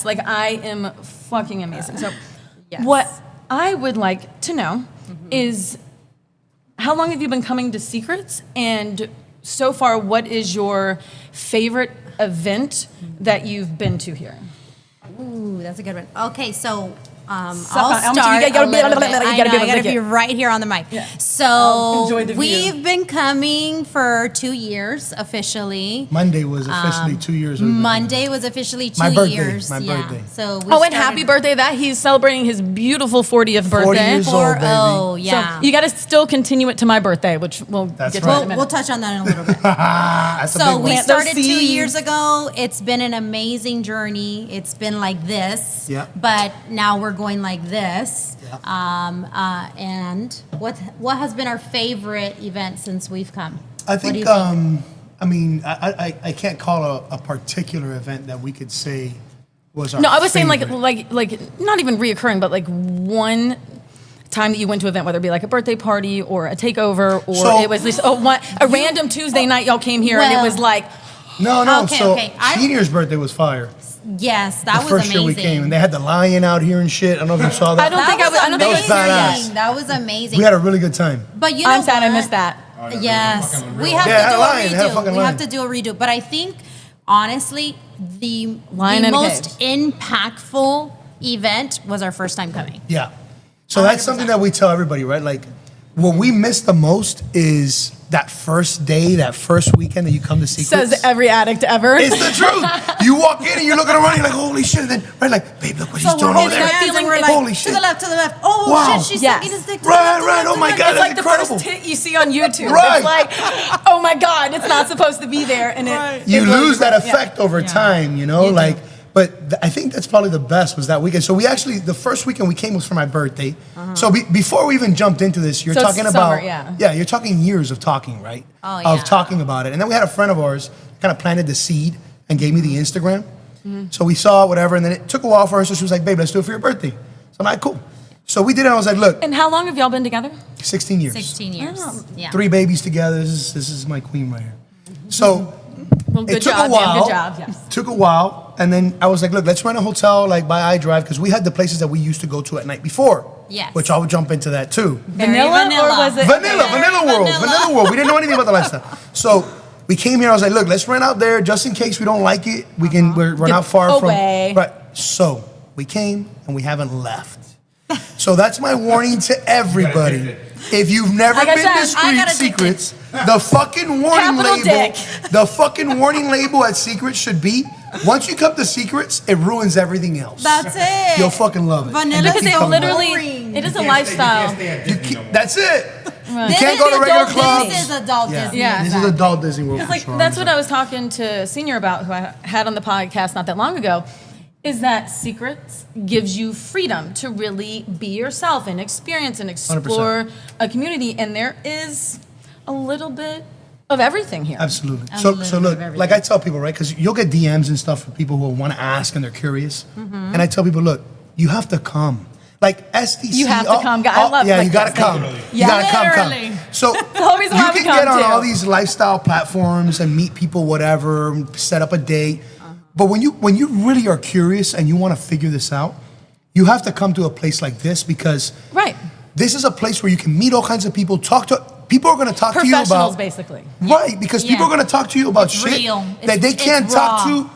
Like, I am fucking amazing. So Yes. what I would like to know is, how long have you been coming to Secrets? And so far, what is your favorite event that you've been to here? Ooh, that's a good one. Okay, so I'll on, start you gotta a be- little bit. you I gotta know, be I gotta like be it. right here on the mic. Yeah. So Enjoy the view. we've been coming for 2 years officially. Monday was officially 2 years. Monday was officially 2 My birthday, years. my birthday. So we And happy birthday! That he's celebrating his beautiful 40th 40 birthday. years old, baby. Oh, yeah. So you got to still continue it to my birthday, which we'll That's get to right. in a minute. We'll touch on that in a little bit. That's a So big we one. Plant those started 2 seeds. years ago. It's been an amazing journey. It's been like this, Yeah. but now we're going like this. Yeah. And what has been our favorite event since we've come? I What do think, you think? I mean, I can't call a particular event that we could say was our No, I was saying favorite. like not even reoccurring, but like one time that you went to an event, whether it be like a birthday party or a takeover, or So- it was just a random Tuesday night y'all came here and it Well- was like, No, Okay, so okay. Senior's birthday was fire. Yes, that The was first amazing. year we came, and they had the lion out here and shit. I don't know if you saw that. I don't think I was- I don't think I was badass. amazing. That was amazing. We had a really good time. But you know I'm sad I what? missed that. Yes, we have Yeah, to do lion. They had a a fucking redo. We have lion. to do a redo. But I think, honestly, the Lion in a most impactful event was our first time coming. Yeah. So that's something that we tell everybody, right? Like, what we miss the most is that first day, that first weekend that you come to Secrets. Says every addict ever. It's the truth. You walk in and you're looking around, you're like, holy shit. And then, right, like, babe, look what he's doing over holding there. hands and Feeling we're it. like, Holy to shit. the left, to the left. Oh Wow. shit, she's Yes. sucking his dick. To Right, the left, to the right. left, Oh to my the God, left. It's like that's the incredible. first hit you see on YouTube. Right. It's like, oh my God, it's not supposed to be there. And You it lose that yeah. effect over time, you know? You do. Like, but I think that's probably the best was that weekend. So we actually, the first weekend we came was for my birthday. So before we even jumped into this, you're So it's talking summer, about, yeah. you're talking years of talking, right? Oh, Of yeah. talking about it. And then we had a friend of ours kind of planted the seed and gave me the Instagram. So we saw it, whatever, and then it took a while for her. So she was like, babe, let's do it for your birthday. So I'm like, cool. So we did it. I was like, look, And how long have y'all been together? 16 years. 16 years. Oh. Yeah. 3 babies together. This is my queen right here. So Well, good it took job, a while. man. Good job. Yes. Took a while, and then I was like, look, let's rent a hotel like by iDrive because we had the places that we used to go to at night before. Yes. Which I would jump into that too. Very Vanilla, or was it? Vanilla world, vanilla. vanilla world. We didn't know anything about the lifestyle. So we came here. I was like, look, let's rent out there just in case we don't like it. We can. We're Get not far away. from. Right. So we came and we haven't left. So that's my warning to everybody. If you've never Like I been said, to I Street gotta dig Secrets, the fucking warning Capital label, dick. the fucking warning label at Secrets should be: once you come to Secrets, it ruins everything else. That's it. You'll fucking love it. Vanilla And Because keep it coming back. literally, boring. it is a lifestyle. That's it. You This can't go is to regular adult- clubs. This is adult Yeah. Disney. Yeah. This is adult Disney World. It's for like sure. that's what I was talking to Senior about, who I had on the podcast not that long ago, is that Secrets gives you freedom to really be yourself and experience and explore a community, and there is a little bit of everything here. Absolutely. A So little look, bit of like I tell people, right? Because you'll get DMs and stuff from people who want to ask and they're curious, Mm-hmm. and I tell people, look, you have to come. Like SDC, You have to come. I love yeah, like you gotta that. come. Literally. You Yeah, gotta come. literally. So the whole reason you why we can come, get on too. all these lifestyle platforms and meet people, whatever, and set up a date. But when you really are curious and you want to figure this out, you have to come to a place like this because Right. this is a place where you can meet all kinds of people, talk to people are going to talk to you Professionals, about basically. right because people are going to talk to you about It's shit real. that they It's can't talk raw. to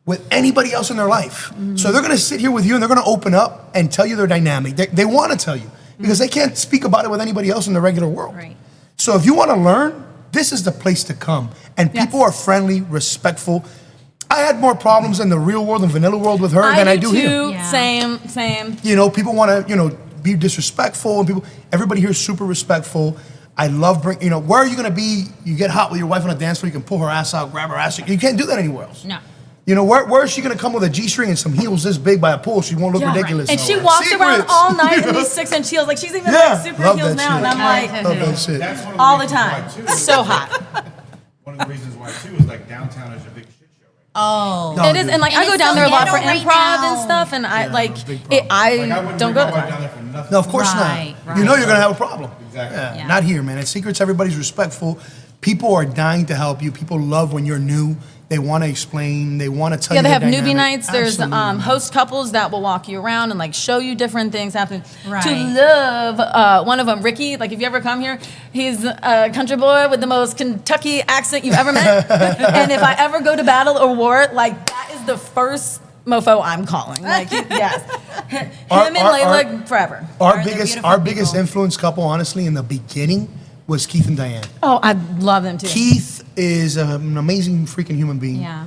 with anybody else in their life. So they're going to sit here with you and they're going to open up and tell you their dynamic. They want to tell you because they can't speak about it with anybody else in the regular world. Right. So if you want to learn, this is the place to come. And Yes. people are friendly, respectful. I had more problems in the real world and vanilla world with her than I do too. here. Yeah. Same. You know, people want to, be disrespectful, and everybody here is super respectful. I love where are you going to be? You get hot with your wife on a dance floor, you can pull her ass out, grab her ass. You can't do that anywhere else. No. Where is she going to come with a G-string and some heels this big by a pool? She won't look Yeah. ridiculous. And she walks around Secrets. all night in these 6-inch heels. Like she's even Yeah, like super love heels that now, and shit. I'm like Love that shit. That's one of all the reasons time. why, too. So hot. One of the reasons why too is like downtown is a big shit show. Oh. No, It is, and like And I go it's down so there a lot for ghetto right improv and now. stuff, and I Yeah, like no, big it. problem. I Like I wouldn't don't bring go my wife there. down there for nothing. No, of course Right, not. right. You know you're going to have a problem. Exactly. Yeah, Yeah. Not here, man. At Secrets, everybody's respectful. People are dying to help you. People love when you're new. They want to explain. They want to tell Yeah, you. they have their newbie dynamic. nights. There's Absolutely. host couples that will walk you around and like show you different things happening. Right. To love one of them, Ricky. Like if you ever come here, he's a country boy with the most Kentucky accent you've ever met. And if I ever go to battle or war, like that is the first mofo I'm calling. Like yes, him and Layla forever. Our They're biggest beautiful biggest people. influence couple, honestly, in the beginning was Keith and Diane. Oh, I love them too. Keith is an amazing freaking human being. Yeah.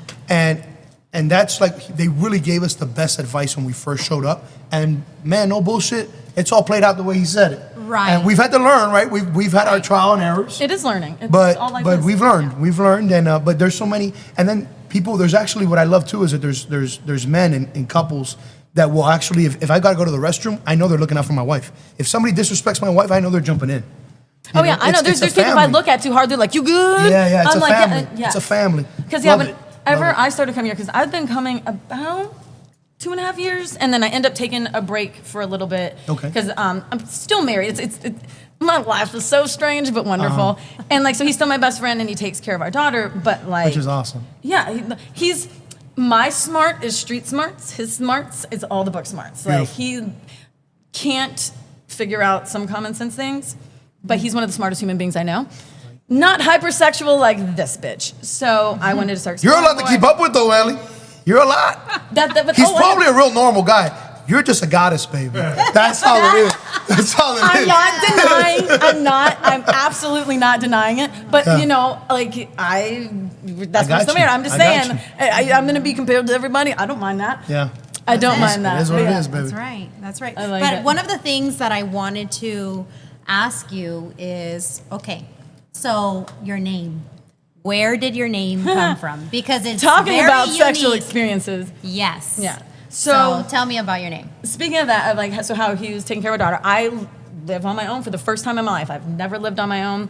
And that's like, they really gave us the best advice when we first showed up. And man, no bullshit, it's all played out the way he said it. Right. And we've had to learn, right? We've had our trial and errors. It is learning. It's But all like but this. we've learned, and but there's so many, and then people. There's actually what I love too is that there's men in couples that will actually, if I gotta go to the restroom, I know they're looking out for my wife. If somebody disrespects my wife, I know they're jumping in. Oh yeah, I know. There's people if I look at too hard, they're like, "You good?" Yeah, it's I'm a like, family. yeah. It's a family. Because Love yeah, it. whenever Love it. I started coming here, because I've been coming about 2.5 years, and then I end up taking a break for a little bit. Okay. Because I'm still married. It's my life was so strange but wonderful, and like so he's still my best friend, and he takes care of our daughter. But like, Which is awesome. yeah, he's my smart is street smarts. His smarts is all the book smarts. Like Beautiful. he can't figure out some common sense things, but he's one of the smartest human beings I know. Not hypersexual like this bitch. So I wanted to start. You're a lot to keep up with, though, Ellie. You're a lot. But, He's probably a real normal guy. You're just a goddess, baby. That's all it is. That's all it I'm is. not denying. I'm absolutely not denying it. But Yeah. you know, like that's I why got I'm still you. married. I'm just I got saying, you. I'm going to be compared to everybody. I don't mind that. Yeah. I don't That's mind that. It is what Yeah. it is, baby. That's right. That's right. I like but it. one of the things that I wanted to ask you is, okay, so your name. Where did your name come from? Because it's Talking very about sexual unique. experiences. Yes. Yeah. So tell me about your name. Speaking of that, of like so how he was taking care of our daughter, I live on my own for the first time in my life. I've never lived on my own.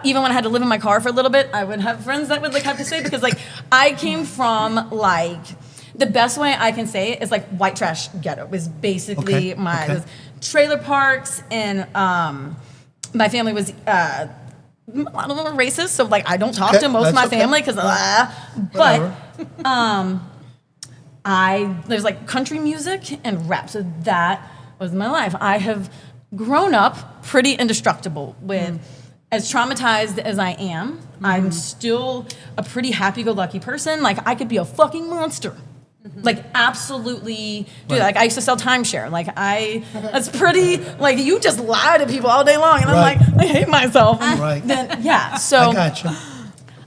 Even when I had to live in my car for a little bit, I would have friends that would like have to stay because like I came from like the best way I can say it is like white trash ghetto is basically my trailer parks and my family was a lot of them were racist, so like I don't talk to most of my that's okay. family because but there's like country music and rap, so that was my life. I have grown up pretty indestructible with as traumatized as I am, I'm still a pretty happy-go-lucky person. Like I could be a fucking monster. Like absolutely do that. Like I used to sell timeshare. Like that's pretty, like you just lie to people all day long and I'm like, I hate myself. And Right. then, yeah, so I got you.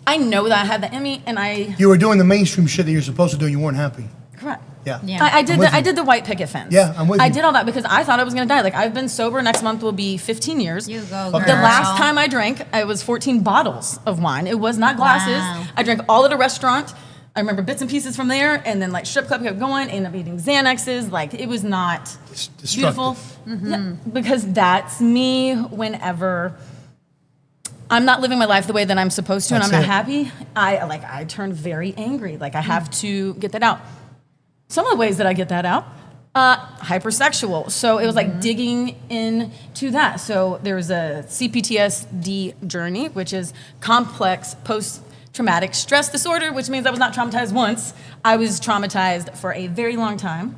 I know that I had that in me and I, You were doing the mainstream shit that you're supposed to do and you weren't happy. correct. Yeah. Yeah. I did I'm with I you. did the white picket fence. Yeah, I'm with I you. did all that because I thought I was gonna die. Like I've been sober. Next month will be 15 years. You go, Fuck The girl. last time I drank, it was 14 bottles of wine. It was not glasses. Wow. I drank all at a restaurant. I remember bits and pieces from there, and then like strip club kept going. Ended up eating Xanaxes. Like it was not It's beautiful. destructive. Yeah, because that's me. Whenever I'm not living my life the way that I'm supposed to, and I'm That's not it. happy, I turn very angry. Like I have to get that out. Some of the ways that I get that out, hypersexual. So it was like digging into that. So there was a CPTSD journey, which is complex post-traumatic stress disorder, which means I was not traumatized once. I was traumatized for a very long time.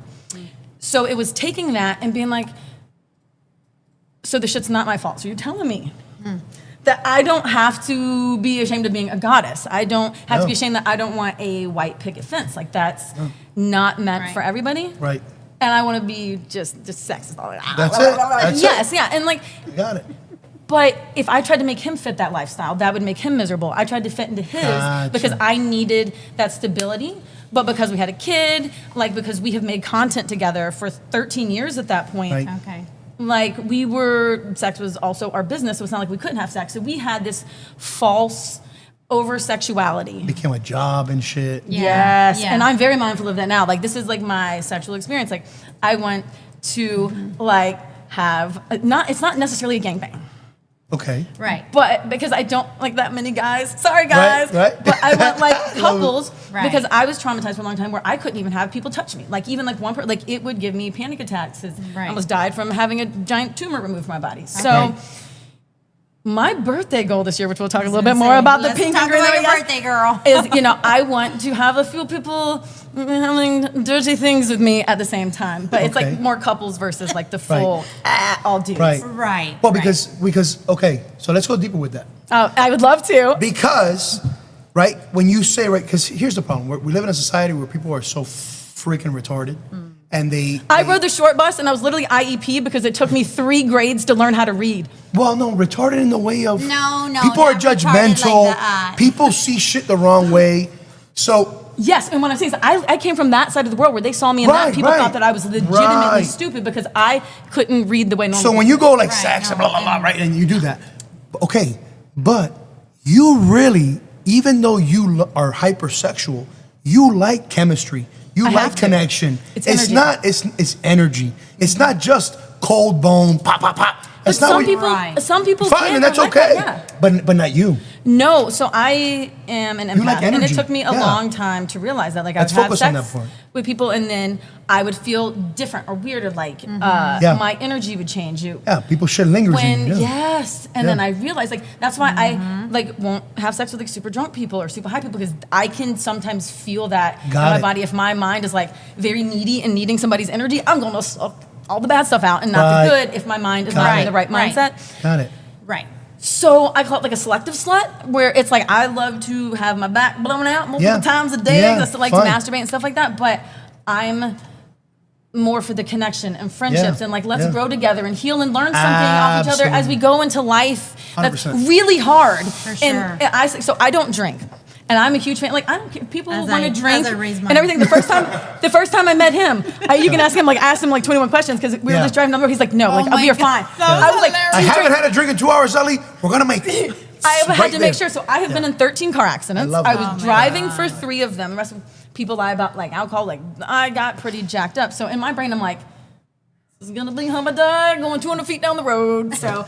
So it was taking that and being like, so the shit's not my fault. So you're telling me that I don't have to be ashamed of being a goddess. I don't have to be No. ashamed that I don't want a white picket fence. Like that's not meant Right. for everybody. Right. And I want to be just sexist. That's it. That's yes, yeah. And like, You got it. but if I tried to make him fit that lifestyle, that would make him miserable. I tried to fit into his Gotcha. because I needed that stability. But because we had a kid, like because we have made content together for 13 years at that point, Right. Okay. like sex was also our business, so it's not like we couldn't have sex. So we had this false over sexuality. Became a job and shit. Yeah. Yes, Yeah. and I'm very mindful of that now. Like this is like my sexual experience. Like I want to like have it's not necessarily a gangbang, Okay. Right. but because I don't like that many guys. Sorry guys, Right. but I want like couples Right. because I was traumatized for a long time where I couldn't even have people touch me. Like even like one person, like it would give me panic attacks. 'Cause Right. I almost died from having a giant tumor removed from my body. So. Right. My birthday goal this year, which we'll talk a little bit more about the pink and green. Let's talk about your birthday, girl. Is, I want to have a few people having dirty things with me at the same time. But it's like more couples versus like the full, all dudes. Right. Well, because okay, so let's go deeper with that. Oh, I would love to. Because, right, when you say, right, because here's the problem. We live in a society where people are so freaking retarded. And I rode the short bus and I was literally IEP because it took me 3 grades to learn how to read. Well, no, retarded in the way of no, people are not judgmental. retarded like people see shit the wrong way. So yes, and what I'm saying is I came from that side of the world where they saw me and that people thought that I was legitimately stupid because I couldn't read the way normal. So when you go like sex and blah blah blah, right, and you do that, okay, but you really, even though you are hypersexual, you like chemistry. You like connection. It's not. It's energy. It's not just cold bone. Pop pop pop. It's not some people fine, can, and that's like okay. That, But not you. No, so I am an empath, like and it energy. took me a long time to realize that. Like Let's I've had focus on sex that part. with people, and then I would feel different or weird, or like my energy would change. People shit lingers in you. Yes, and then I realized like that's why I like won't have sex with like super drunk people or super high people because I can sometimes feel that in my body. If my mind is like very needy and needing somebody's energy, I'm gonna suck all the bad stuff out and not the good. If my mind is not in the right mindset, Got it. Right. So I call it like a selective slut, where it's like I love to have my back blown out multiple times a day. I still like to masturbate and stuff like that, but I'm more for the connection and friendships and like let's grow together and heal and learn something off each other as we go into life. 100%. That's really hard. For sure. And so I don't drink. And I'm a huge fan. Like I don't care. People want to drink and raise everything. The first time I met him, you can ask him. Like asked him like 21 questions because we were just driving down the road. He's like, no, like we are fine. I was like, I haven't had a drink in 2 hours, Ellie. We're gonna make it. I have had to make sure. So I have been in 13 car accidents. I was driving for 3 of them. The rest of people lie about like alcohol. Like I got pretty jacked up. So in my brain, I'm like, this is gonna be how I die going 200 feet down the road. So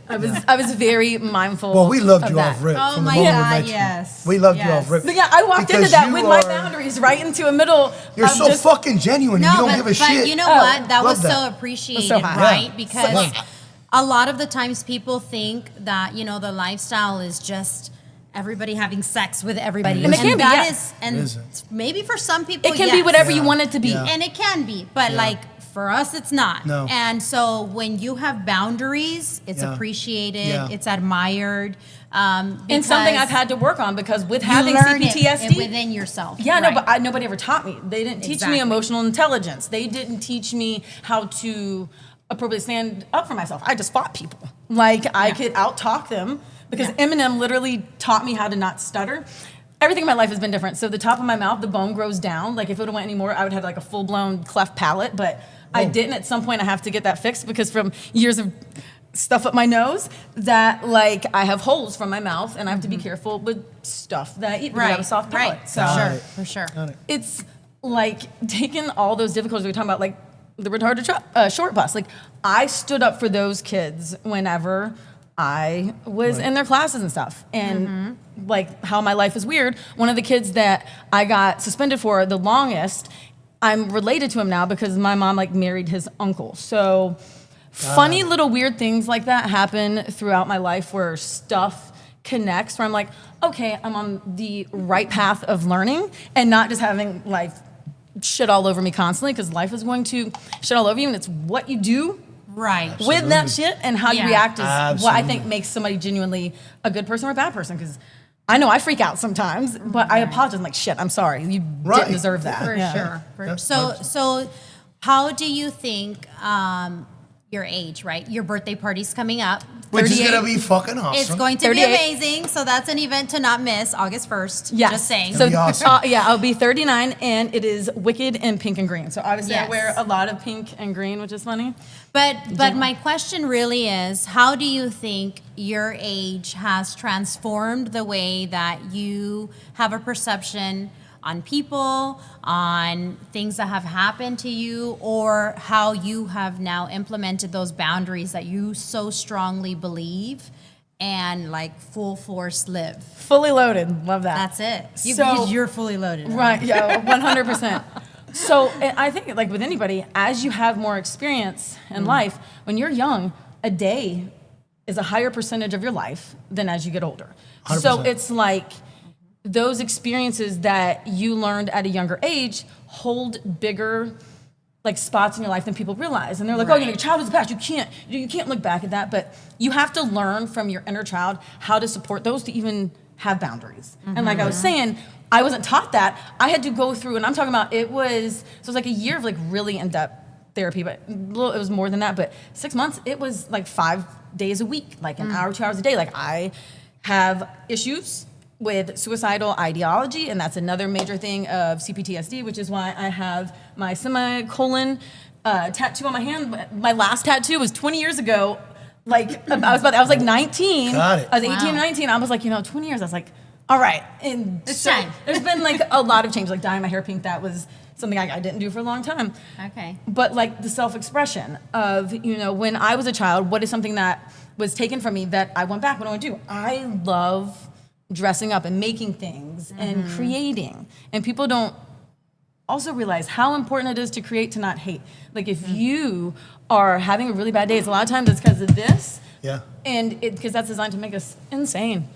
I was very mindful. Well, we loved you that. off rip Oh from the my moment we God, met you. yes. We loved you off rip. But yeah, I walked Because into that you with my are- boundaries right into a middle. You're of so just, fucking genuine. No, you don't but, give a but shit. you know what? That Love was that. so appreciated, So hot. right? Yeah. Because a lot of the times people think that, the lifestyle is just everybody having sex with everybody. And it can be, that yeah. is, and It isn't. maybe for some people, it can be whatever you want it to be. Yeah. And it can be, but like for us, it's not. No. And so when you have boundaries, it's Yeah. appreciated, Yeah. it's admired. And something I've had to work on because with having learn CPTSD. it within yourself. Yeah, right. no, but nobody ever taught me. They didn't teach Exactly. me emotional intelligence. They didn't teach me how to appropriately stand up for myself. I just fought people. Like I could out-talk them because Eminem literally taught me how to not stutter. Everything in my life has been different. So the top of my mouth, the bone grows down. Like if it would have went any more, I would have like a full-blown cleft palate. But I didn't. At some point, I have to get that fixed because from years of stuff up my nose that like I have holes from my mouth and I have to be careful with stuff that I eat because I have a soft palate. Right. So For sure. it's like taking all those difficulties we're talking about, like the retarded short bus. Like I stood up for those kids whenever I was in their classes and stuff. And like how my life is weird. One of the kids that I got suspended for the longest, I'm related to him now because my mom like married his uncle. So funny little weird things like that happen throughout my life where stuff connects where I'm like, okay, I'm on the right path of learning and not just having life shit all over me constantly because life is going to shit all over you and it's what you do Right. with that shit and how you react is what I Absolutely. think makes somebody genuinely a good person or a bad person because I know I freak out sometimes, but I apologize. I'm like, shit, I'm sorry. You didn't deserve that. For Yeah. sure. Yeah. So how do you think your age, right? Your birthday party's coming up. Which is 38. gonna be fucking awesome. It's going to be 38. amazing. So that's an event to not miss, August 1st. Yes. Just saying. So It'll be awesome. I'll be 39 and it is wicked in pink and green. So obviously I Yes. wear a lot of pink and green, which is funny. But my question really is, how do you think your age has transformed the way that you have a perception on people, on things that have happened to you, or how you have now implemented those boundaries that you so strongly believe and like full force live? Fully loaded. Love that. That's it. So- You're fully loaded. Right, yeah, 100%. So and I think like with anybody, as you have more experience in life, when you're young, a day is a higher percentage of your life than as you get older. 100%. So it's like those experiences that you learned at a younger age hold bigger like spots in your life than people realize. And they're like, oh, your childhood's past. You can't look back at that. But you have to learn from your inner child how to support those to even have boundaries. And like I was saying, I wasn't taught that. I had to go through, and I'm talking about it was like a year of like really in-depth therapy, but it was more than that. But 6 months, it was like 5 days a week, like an hour, 2 hours a day. Like I have issues with suicidal ideology, and that's another major thing of CPTSD, which is why I have my semicolon tattoo on my hand. My last tattoo was 20 years ago. Like I was like 19. Got it. I was 18 or 19. I was like, 20 years. I was like, all right. And It's so time. there's been like a lot of change, like dyeing my hair pink. That was something I didn't do for a long time. Okay. But like the self-expression of, when I was a child, what is something that was taken from me that I went back, what do I do? I love dressing up and making things and creating. And people don't also realize how important it is to create, to not hate. Like if you are having a really bad day, it's a lot of times it's because of this. Yeah. And because that's designed to make us insane.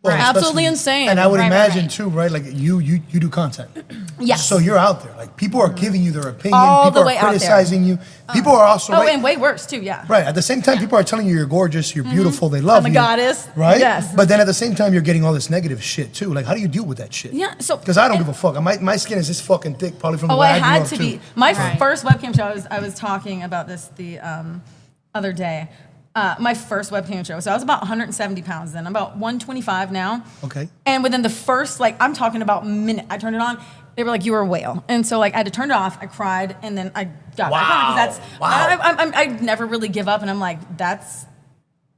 Well, Absolutely especially- insane. And I would Right, imagine right. too, right? Like you do content. Yes. So you're out there. Like people are giving you their opinion. All people the way are out there. criticizing you. People are also Oh, and way worse too, yeah. right. At the same time, people are telling you you're gorgeous, you're beautiful, they love I'm a you. goddess. Right? Yes. But then at the same time, you're getting all this negative shit too. Like, how do you deal with that shit? Yeah, so- Because I don't give a fuck. My skin is this fucking thick, probably from the Oh, way I I grew had up to too. be. My Right. first webcam show, I was talking about this the other day. My first webcam show. So I was about 170 pounds then. I'm about 125 now. Okay. And within the first, I'm talking about minute, I turned it on. They were like, "You were a whale," and so I had to turn it off. I cried, and then I got back on because Wow. I never really give up, and I'm like, that's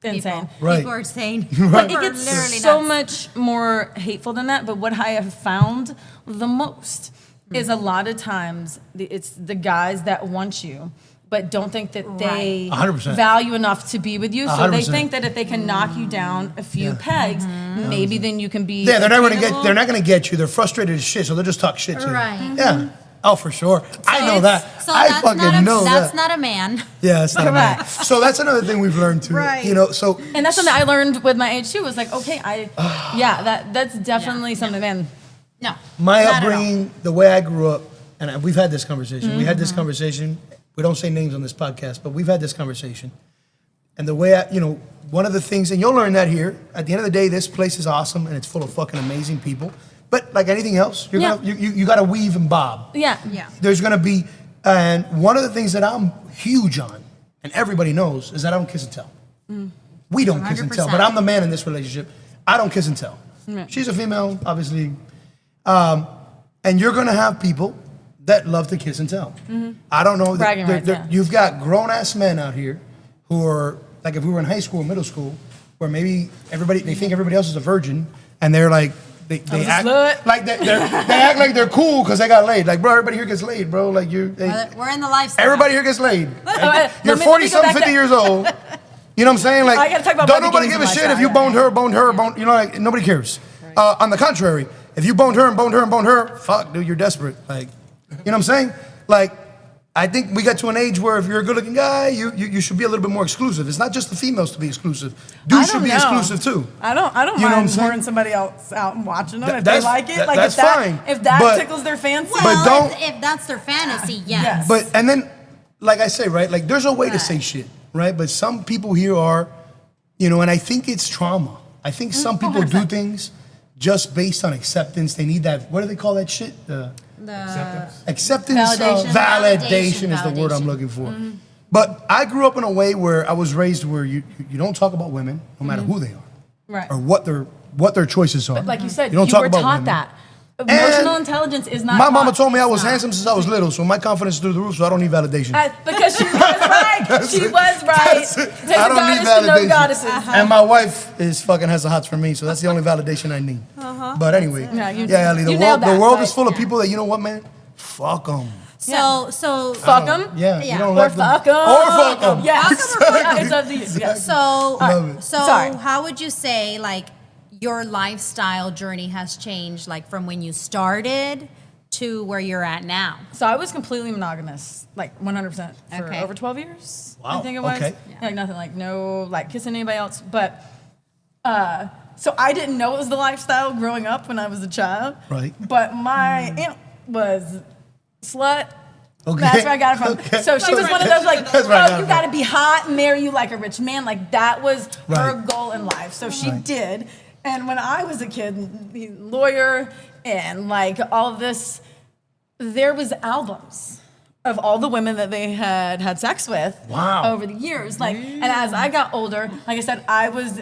insane. Right. People are insane. Right. People It are gets literally so nuts. much more hateful than that. But what I have found the most is a lot of times it's the guys that want you, but don't think that they 100%. value enough to be with you. So they 100%. think that if they can knock you down a few Yeah. pegs, maybe then you can be. Yeah, they're not attainable. gonna get you. They're frustrated as shit, so they'll just talk shit to Right. you. Yeah. Oh, for sure. I know it's- that. So I that's fucking not a, know that's that. not a man. Yeah, that's not a man. Correct. So that's another thing we've learned too. Right. So And that's something I learned with my age too. Was like, okay, that's definitely something. Man, No. my not at all. upbringing, the way I grew up, and we've had this conversation. We had Mm-hmm. this conversation. We don't say names on this podcast, but we've had this conversation. And the way one of the things, and you'll learn that here. At the end of the day, this place is awesome and it's full of fucking amazing people. But like anything else, you're Yeah. you got to weave and bob. yeah, Yeah. There's gonna be, and one of the things that I'm huge on, and everybody knows, is that I don't kiss and tell. We don't kiss and tell, but 100%. I'm the man in this relationship. I don't kiss and tell. She's a female, obviously, and you're gonna have people that love to kiss and tell. I don't know. Bragging rights, yeah. You've got grown ass men out here who are like, if we were in high school or middle school, where maybe they think everybody else is a virgin, and they're like. They was a act slut. like they act like they're cool because they got laid. Like, bro, everybody here gets laid, bro. Like We're in the lifestyle. everybody here gets laid. Let You're me 40 go something, back 50 to- years old. You know what I'm saying? Like, I gotta talk about don't my nobody give a beginnings shit of if you lifestyle, boned her, like nobody cares. On the contrary, if you boned her, fuck, dude, you're desperate. Like, you know what I'm saying? Like, I think we got to an age where if you're a good-looking guy, you should be a little bit more exclusive. It's not just the females to be exclusive. I Dudes don't should be know. exclusive too. I don't You know what I'm mind saying? pouring somebody else out and watching them if they That's- like it. Like that's if that, fine. If that But- tickles their fancy. But Well, don't- if that's their fantasy, yes. Yes. But and then, like I say, right? Like there's a way to say shit, right? But some people here are, and I think it's trauma. I think some people do 100%. things just based on acceptance. They need that. What do they call that shit? Acceptance. Validation. Validation is the word I'm Validation. looking for. But I grew up in a way where I was raised where you don't talk about women, no matter who they are, Right. or what their choices are. But like you said, don't you talk were about taught women. that. Emotional And intelligence is not My mama taught. told me I was handsome since I was little, so my confidence is through the roof. So I don't need validation. Because she was right. She was right. That's it. Takes I a don't need goddess to know validation. goddesses. And my wife has the hots for me, so that's the only validation I need. But anyway, Yeah, you- Ellie, you the nailed world that, is but- full of people that, you know what, man? Fuck them. So Fuck them. Yeah, you Yeah. don't Or let them. fuck them. Or fuck them. Yes. Yeah, it's up to you. Yes. So, Love it. Sorry. how would you say like your lifestyle journey has changed, like from when you started to where you're at now? So I was completely monogamous, like 100% for Okay. over 12 years. Wow, I think it was. okay. Yeah. Like nothing, like no, like kissing anybody else. But so I didn't know it was the lifestyle growing up when I was a child. Right. But my aunt was slut. Okay. That's where I got it from. Okay. So she was one of those like, That's where I got oh, it you from. got to be hot and marry you like a rich man. Like that was her Right. goal in life. So she Right. did. And when I was a kid, lawyer and like all of this, there was albums of all the women that they had sex with Wow. over the years. Like, and as I got older, like I said, I was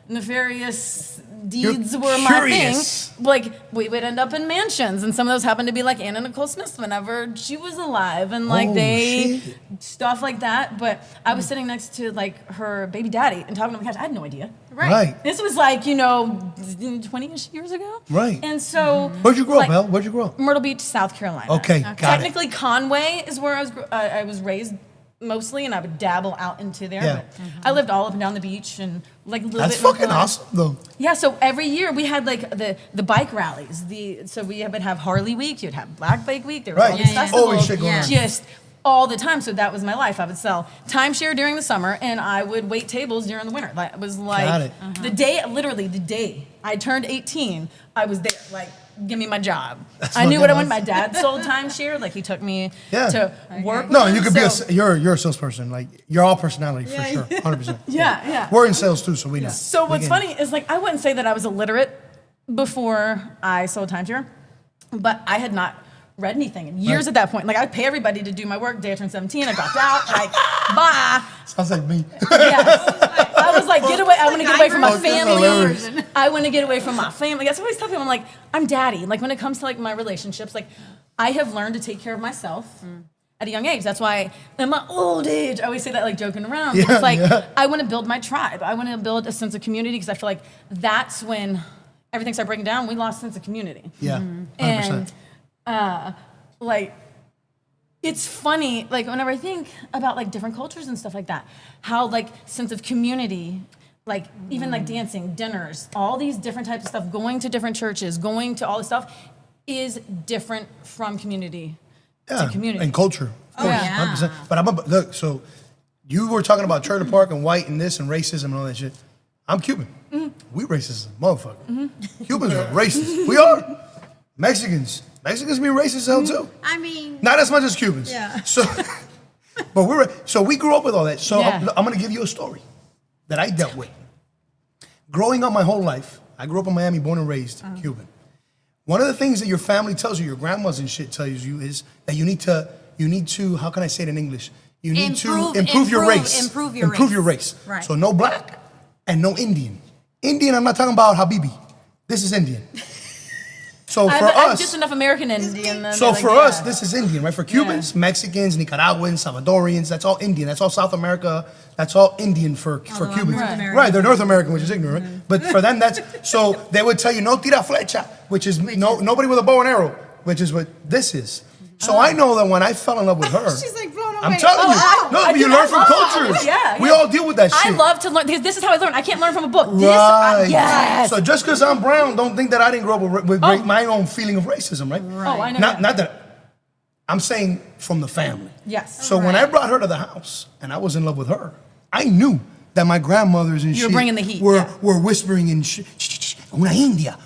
nefarious deeds You're were my curious. thing. Like we would end up in mansions, and some of those happened to be like Anna Nicole Smith whenever she was alive, and like Oh, they shit. stuff like that. But I was sitting next to like her baby daddy and talking to him on the couch. I had no idea. Right. This was like 20-ish years ago. Right. And so Where'd you grow like, up, Elle? Where'd you grow up? Myrtle Beach, South Carolina. Okay, got it. Technically, Conway is where I was raised mostly, and I would dabble out into there. Yeah. But I lived all up and down the beach and like a little That's bit. North fucking Carolina. awesome, though. Yeah, so every year we had like the bike rallies. So we would have Harley Week, you'd have Black Bike Week. There was Right. all these Yeah, yeah. festivals, Always shit going on. just all the time. So that was my life. I would sell timeshare during the summer, and I would wait tables during the winter. Like it was Got like it. the day, literally the day I turned 18, I was there. Like, give me my job. That's I knew fucking what I wanted. awesome. My dad sold timeshare. Like he took me Yeah. to work. No, with you him, could be so- you're a salesperson. Like you're all personality for sure, 100%. Yeah, yeah. We're in sales too, so we know. So We what's get funny is like I wouldn't say that I was illiterate before I sold timeshare, but I had not read anything in years Right. at that point. Like I'd pay everybody to do my work. Day I turned 17, I dropped out. Like bye. it. Sounds like me. Yes. I was like, get away. I want to get away from my Fucking hilarious. family. I want to get away from my family. That's what I always tell people. I'm like, I'm daddy. Like when it comes to like my relationships, like I have learned to take care of myself at a young age. That's why in my old age, I always say that like joking around. Yeah, it's like yeah. I want to build my tribe. I want to build a sense of community because I feel like that's when everything started breaking down. We lost sense of community. Yeah, 100%. And like it's funny, like whenever I think about like different cultures and stuff like that, how like sense of community, like even like dancing, dinners, all these different types of stuff, going to different churches, going to all this stuff is different from community to community. And culture. Of course, yeah. 100%. But look, so you were talking about trailer park and white and this and racism and all that shit. I'm Cuban. We racist as a motherfucker. Cubans are racist. We are. Mexicans be racist as hell too. I mean, Not as much as Cubans. Yeah. So, but we grew up with all that. So Yeah. I'm gonna give you a story that I dealt with. Growing up my whole life, I grew up in Miami, born and raised Cuban. One of the things that your family tells you, your grandmas and shit tells you, is that you need to. How can I say it in English? You need to improve your race. improve your race. Right. So no black and no Indian. Indian, I'm not talking about Habibi. This is Indian. So for I'm us, just enough American Indian. then so they're like, for yeah. us, this is Indian, right? For Cubans, Mexicans, Nicaraguans, Salvadorians, that's all Indian. That's all South America. That's all Indian for Cubans. North American. Right, they're North American, which is ignorant. But for them, that's so they would tell you no tira flecha, which is nobody with a bow and arrow, which is what this is. So I know that when I fell in love with her, she's like blown away. I'm telling you, I you do- learn I from love cultures. it. Yeah, We yeah. all deal with that shit. I love to learn because this is how I learn. I can't learn from a book. Right. Yes. So just because I'm brown, don't think that I didn't grow up with Oh. my own feeling of racism, right? Oh, I know. Not that. I'm saying from the family. Yes. So when I brought her to the house and I was in love with her, I knew that my grandmothers and You were shit bringing the heat, were yeah. were whispering in una India,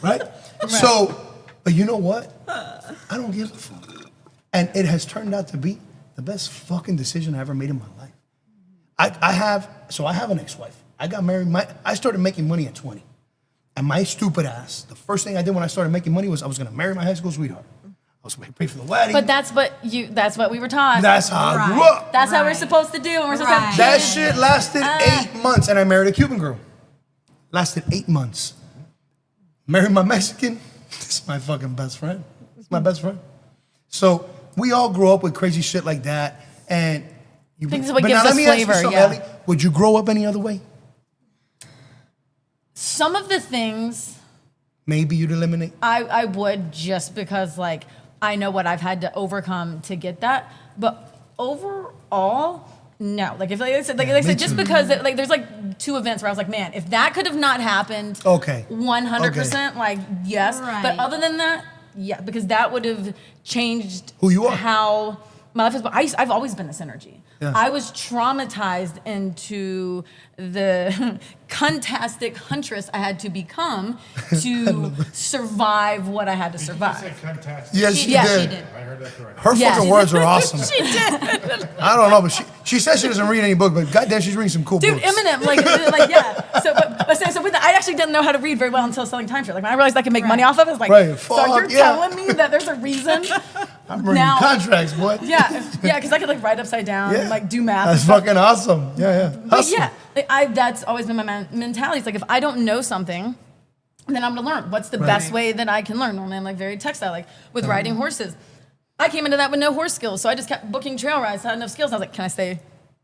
right? So, but you know what? I don't give a fuck, and it has turned out to be the best fucking decision I ever made in my life. I have an ex-wife. I got married. I started making money at 20, and my stupid ass. The first thing I did when I started making money was I was gonna marry my high school sweetheart. I was gonna pay for the wedding. But that's what we were taught. That's how I grew Right. up. That's how we're Right. supposed to do when we're supposed to have That kids. shit lasted 8 months, and I married a Cuban girl. Lasted 8 months. Married my Mexican. This is my fucking best friend. It's my best friend. So we all grow up with crazy shit like that, and you. I think this is what but gives now let us me ask you flavor, something, yeah. Ellie. Would you grow up any other way? Some of the things Maybe you'd eliminate. I would just because like I know what I've had to overcome to get that. But overall, no. Like if like I said, me just too. because like there's like 2 events where I was like, man, if that could have not happened, Okay. 100%, like yes. Right. But other than that, yeah, because that would have changed Who you are. how my life is. But I've always been this energy. Yeah. I was traumatized into the cuntastic huntress I had to become to survive what I had to You survive. said fantastic. Yes, she Yeah, did. she did. I heard that correctly. Her Yeah. fucking words are awesome. She did. I don't know, but she says she doesn't read any book, but goddamn, she's reading some cool Dude, books. Eminem, like yeah. So with that, I actually didn't know how to read very well until selling timeshare. Like when I realized I could make money off of it, I was like, Right. so Fuck, you're yeah. telling me that there's a reason? I'm reading now- contracts, boy. Yeah, because I could like write upside down and like do math. That's and stuff. fucking awesome. Yeah. But Hustle. yeah, that's always been my mentality. It's like if I don't know something, then I'm gonna learn. What's the best way that I can learn? Normally I'm like very textile, like with riding horses. I came into that with no horse skills, so I just kept booking trail rides. I had enough skills. I was like, can I stay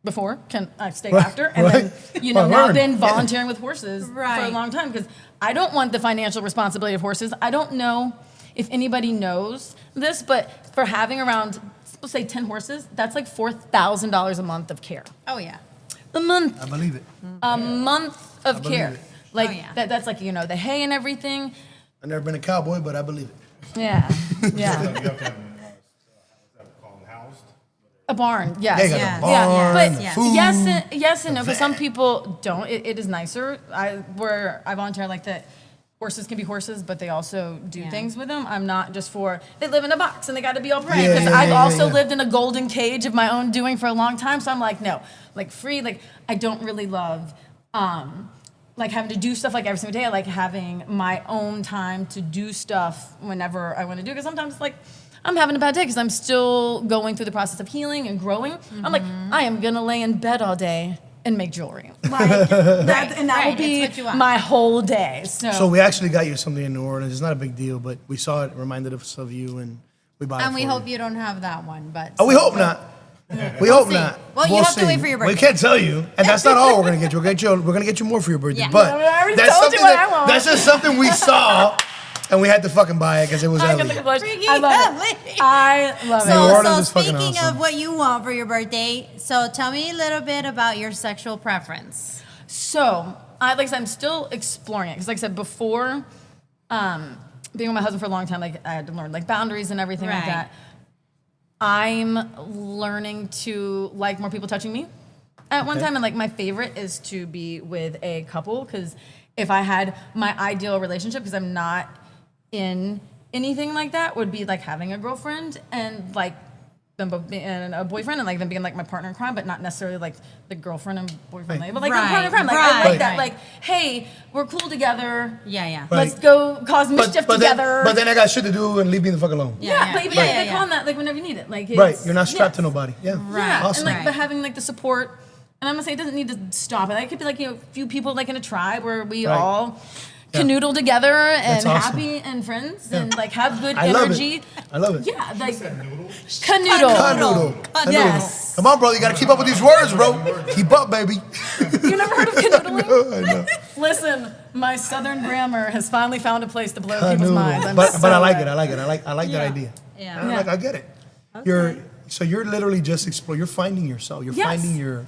before? Can I stay Right, after? And right. then, Well, now learn. been Yeah. volunteering with horses for a Right. long time because I don't want the financial responsibility of horses. I don't know if anybody knows this, but for having around, let's say 10 horses, that's like $4,000 a month of care. Oh yeah. A month. I believe it. A month of believe care. it. Like Oh, yeah. that's like the hay and everything. I've never been a cowboy, but I believe it. Yeah, yeah. You have to have what's that called, housed? A barn. Yes. Yeah, you got Yeah. the barn, Yeah, but the yes. food. yes and no. Because some people don't. It is nicer. I volunteer like that. Horses can be horses, but they also do things with them. I'm not just for they live in a box and they got to be all pretty. Yeah, Because yeah, I've yeah, also yeah. lived in a golden cage of my own doing for a long time. So I'm like, no, like free. Like I don't really love. Like having to do stuff like every single day. I like having my own time to do stuff whenever I want to do. Because sometimes like I'm having a bad day because I'm still going through the process of healing and growing. I'm like, I am gonna lay in bed all day and make jewelry. Like that, and that will right, be it's what you want. my whole day. So we actually got you something in New Orleans. It's not a big deal, but we saw it, reminded us of you, and we bought it And we for hope you don't have that one, but. Oh, we hope not. We hope see. not. Well, you We'll have to see. wait for your We birthday. can't tell you, and that's not all we're gonna get you. We're gonna get you more for your birthday. Yeah. But I already that's told you something what I want. that's just something we saw, and we had to fucking buy it because it was I Ellie. get the blush. Freaking I love Ellie. it. I love New it. Orleans So is fucking speaking awesome. of what you want for your birthday, so tell me a little bit about your sexual preference. So, like I said, I'm still exploring it because, like I said, before being with my husband for a long time, like I had to learn like boundaries and everything like Right. that. I'm learning to like more people touching me at one Okay. time, and like my favorite is to be with a couple because if I had my ideal relationship, because I'm not in anything like that, would be like having a girlfriend and like them both being and a boyfriend and like them being like my partner in crime, but not necessarily like the girlfriend and boyfriend, Right. but like Right, a partner in crime. Like I right, like that. right. Like, hey, we're cool together. Yeah, yeah. Right. Let's go cause mischief together. But then I got shit to do and leave me the fuck alone. yeah, but Yeah, they yeah. call them that like whenever you need it. Like Right. it's- You're not strapped to yes. nobody. Yeah. Yeah, Awesome. and like but Right. having like the support. And I'm gonna say it doesn't need to stop it. It could be like a few people like in a tribe where we Right. all canoodle together and That's awesome. happy and friends and like have good I love energy. it. I love it. Yeah, like Noodle? canoodle. Canoodle. Canoodle. Yes. Come on, bro. You gotta keep up with these words, bro. Keep up, baby. You never heard of canoodling? I know. Listen, my southern grammar has finally found a place to blow people's Canoodle. minds. I'm But so I like glad. it. I like it. I like that Yeah. idea. Yeah. And I'm like, I get it. You're literally just exploring. You're finding yourself. You're Yes. finding your.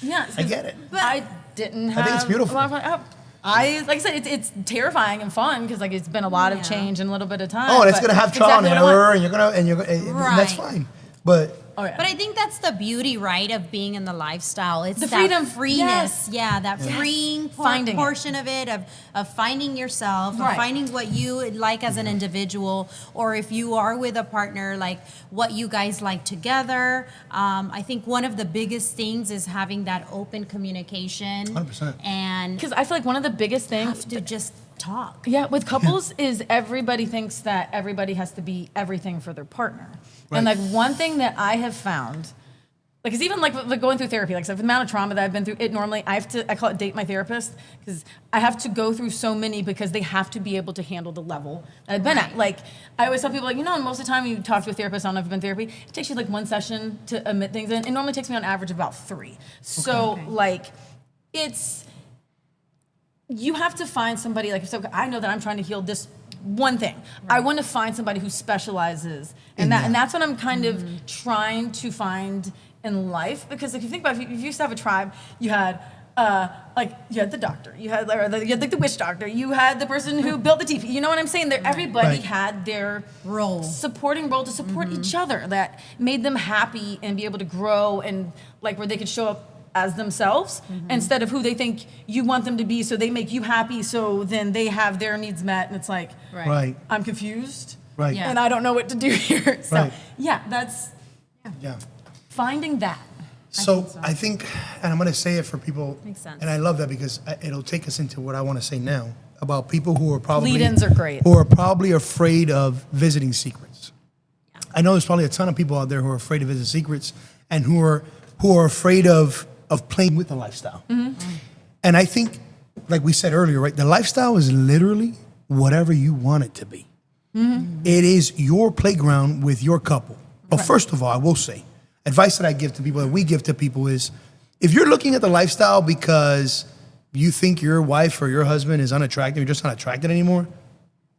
Yeah, I get it. I didn't have. I think it's beautiful. a lot of fun. I like I said, it's terrifying and fun because like it's been a lot Yeah. of change in a little bit of time. Oh, and it's but gonna have it's trial and exactly what I want. error, and you're gonna, and that's Right. fine. But Oh yeah. But I think that's the beauty, right, of being in the lifestyle. It's The that freedom. freeness. Yes. Yeah, that freeing Finding it. portion of it, of finding yourself, Right. of finding what you like as an individual, or if you are with a partner, like what you guys like together. I think one of the biggest things is having that open communication. 100%. And Because I feel like one of the biggest things have to just talk. Yeah, with couples is everybody thinks that everybody has to be everything for their partner. And Right. like one thing that I have found, like it's even like going through therapy, like so the amount of trauma that I've been through, it normally I call it date my therapist because I have to go through so many because they have to be able to handle the level that I've been at. Right. Like I always tell people like, most of the time you talk to a therapist, I don't know if you've been in therapy, it takes you like one session to admit things in. It normally takes me on average about 3. So like it's you have to find somebody like so I know that I'm trying to heal this one thing. I want to find somebody who specializes in that, and that's what I'm kind of trying to find in life. Because if you think about it, if you used to have a tribe, you had like you had the doctor, you had like the witch doctor, you had the person who built the TV. You know what I'm saying? Everybody had their supporting role to support each other that made them happy and be able to grow and like where they could show up as themselves instead of who they think you want them to be. So they make you happy. So then they have their needs met, and it's like, I'm confused, and I don't know what to do here. So that's finding that. So I think, and I'm going to say it for people, Makes sense. and I love that because it'll take us into what I want to say now about people who are probably Lead-ins are great. who are probably afraid of visiting secrets. I know there's probably a ton of people out there who are afraid to visit secrets and who are afraid of playing with the lifestyle. And I think, like we said earlier, right, the lifestyle is literally whatever you want it to be. It is your playground with your couple. But first of all, I will say, advice that I give to people, that we give to people is, if you're looking at the lifestyle because you think your wife or your husband is unattractive, you're just not attracted anymore,